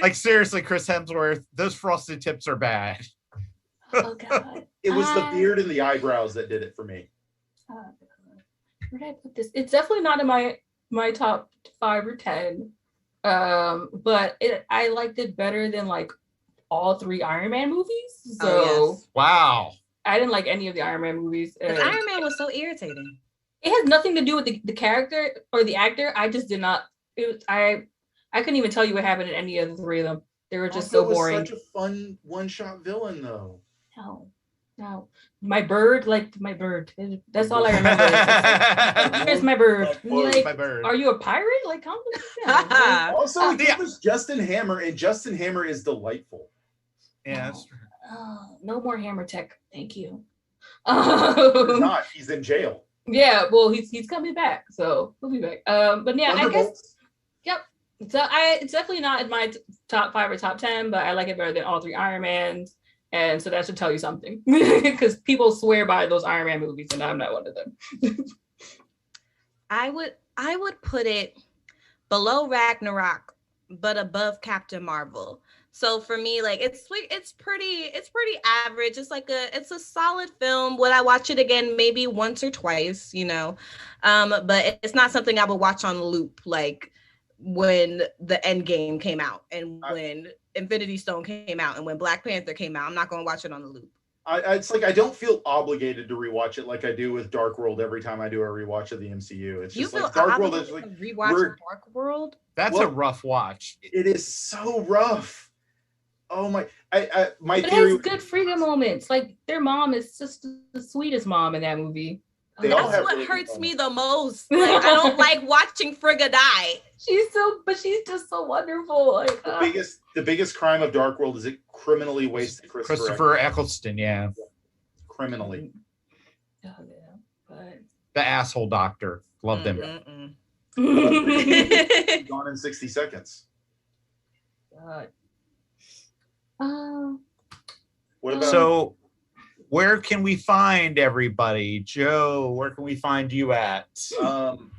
like seriously, Chris Hemsworth, those frosted tips are bad. Oh God. It was the beard and the eyebrows that did it for me. Where did I put this? It's definitely not in my top 5 or 10. But I liked it better than like all 3 Iron Man movies. So wow. I didn't like any of the Iron Man movies. Iron Man was so irritating. It has nothing to do with the character or the actor. I just did not. I couldn't even tell you what happened in any of the 3 of them. They were just so boring. Such a fun one-shot villain, though. No. My bird. That's all I remember. Here's my bird. Like, my bird. Are you a pirate? Like, calm down. Also, it was Justin Hammer, and Justin Hammer is delightful. Yeah, that's true. No more Hammer tech. Thank you. He's not. He's in jail. Yeah, well, he's coming back, so he'll be back. But yeah, I guess. Yep. So it's definitely not in my top 5 or top 10, but I like it better than all 3 Iron Mans. And so that should tell you something, because people swear by those Iron Man movies, and I'm not one of them. I would put it below Ragnarok, but above Captain Marvel. So for me, like it's pretty average. It's a solid film. Would I watch it again? Maybe once or twice, but it's not something I would watch on loop, like when the Endgame came out and when Infinity Stone came out and when Black Panther came out. I'm not going to watch it on the loop. It's like I don't feel obligated to rewatch it like I do with Dark World every time I do a rewatch of the MCU. It's just like Dark World is like rewatch Dark World. That's a rough watch. It is so rough. Oh my! My but theory. It has good freedom moments. Like their mom is just the sweetest mom in that movie. That's what hurts me the most. Like I don't like watching Frigga die. She's just so wonderful. Like the biggest crime of Dark World is it criminally wasted Christopher Eccleston. Yeah, criminally. Oh yeah, but the asshole doctor loved him. Gone in 60 seconds. God. What about so? Where can we find everybody? Joe, where can we find you at?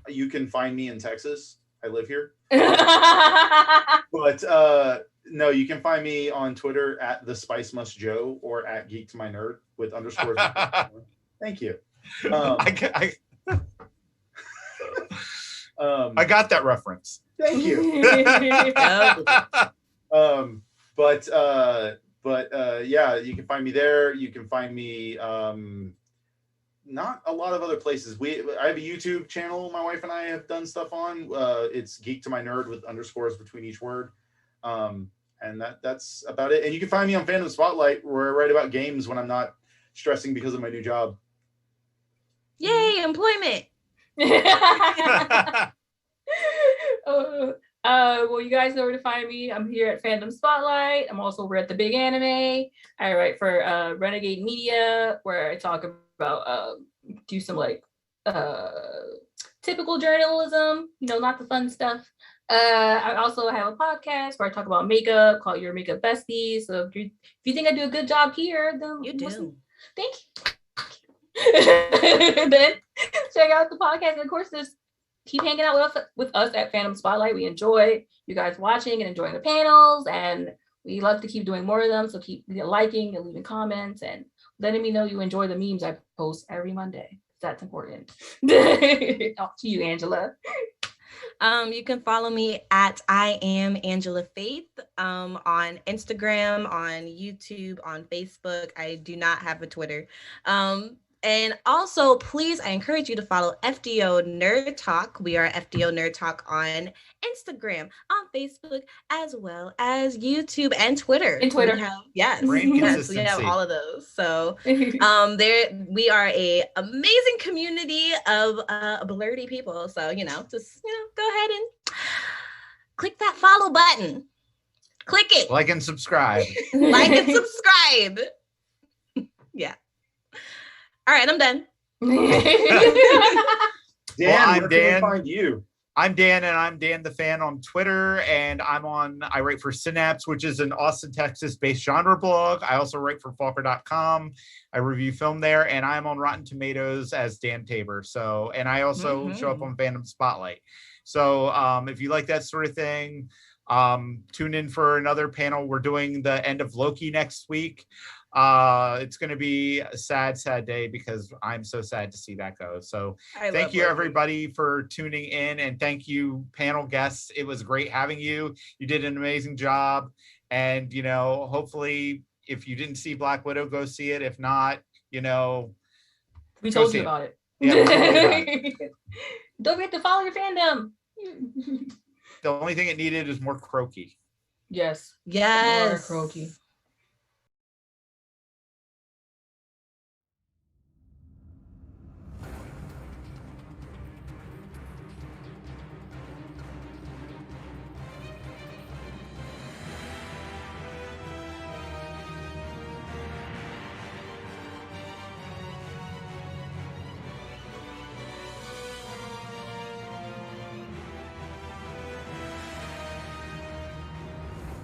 You can find me in Texas. I live here. But no, you can find me on Twitter at the Spice Must Joe or at Geek to My Nerd with underscores. Thank you. I got that reference. Thank you. Yeah, you can find me there. You can find me not a lot of other places. I have a YouTube channel my wife and I have done stuff on. It's Geek to My Nerd with underscores between each word. And that's about it. And you can find me on Fandom Spotlite where I write about games when I'm not stressing because of my new job. Yay, employment. Well, you guys know where to find me. I'm here at Fandom Spotlite. I'm also over at The Big Anime. I write for Renegade Media, where I talk about do some like typical journalism, not the fun stuff. I also have a podcast where I talk about makeup called Your Makeup Besties. So if you think I do a good job here, then you do. Thank you. Then check out the podcast. And of course, keep hanging out with us at Fandom Spotlite. We enjoy you guys watching and enjoying the panels, and we love to keep doing more of them. So keep liking and leaving comments and letting me know you enjoy the memes I post every Monday. That's important. Off to you, Angela. You can follow me at I am Angela Faith on Instagram, on YouTube, on Facebook. I do not have a Twitter. And also, please, I encourage you to follow FDO Nerd Talk. We are FDO Nerd Talk on Instagram, on Facebook, as well as YouTube and Twitter. And Twitter. Yes, we have all of those. So there we are a amazing community of blurty people. So, just go ahead and click that follow button. Click it. Like and subscribe. Like and subscribe. Yeah. All right, I'm done. Dan, where can we find you? I'm Dan, and I'm Dan the Fan on Twitter, and I write for Synapse, which is an Austin, Texas-based genre blog. I also write for Falker.com. I review film there, and I'm on Rotten Tomatoes as Dan Tabor. So, and I also show up on Fandom Spotlite. So, if you like that sort of thing, tune in for another panel. We're doing the end of Loki next week. It's going to be a sad day because I'm so sad to see that go. So thank you, Loki. everybody, for tuning in, and thank you, panel guests. It was great having you. You did an amazing job, and hopefully, if you didn't see Black Widow, go see it. If not, we told you about it. Yeah, we told you about it. Don't forget to follow your fandom. The only thing it needed is more croaky. Yes. Yes. More croaky.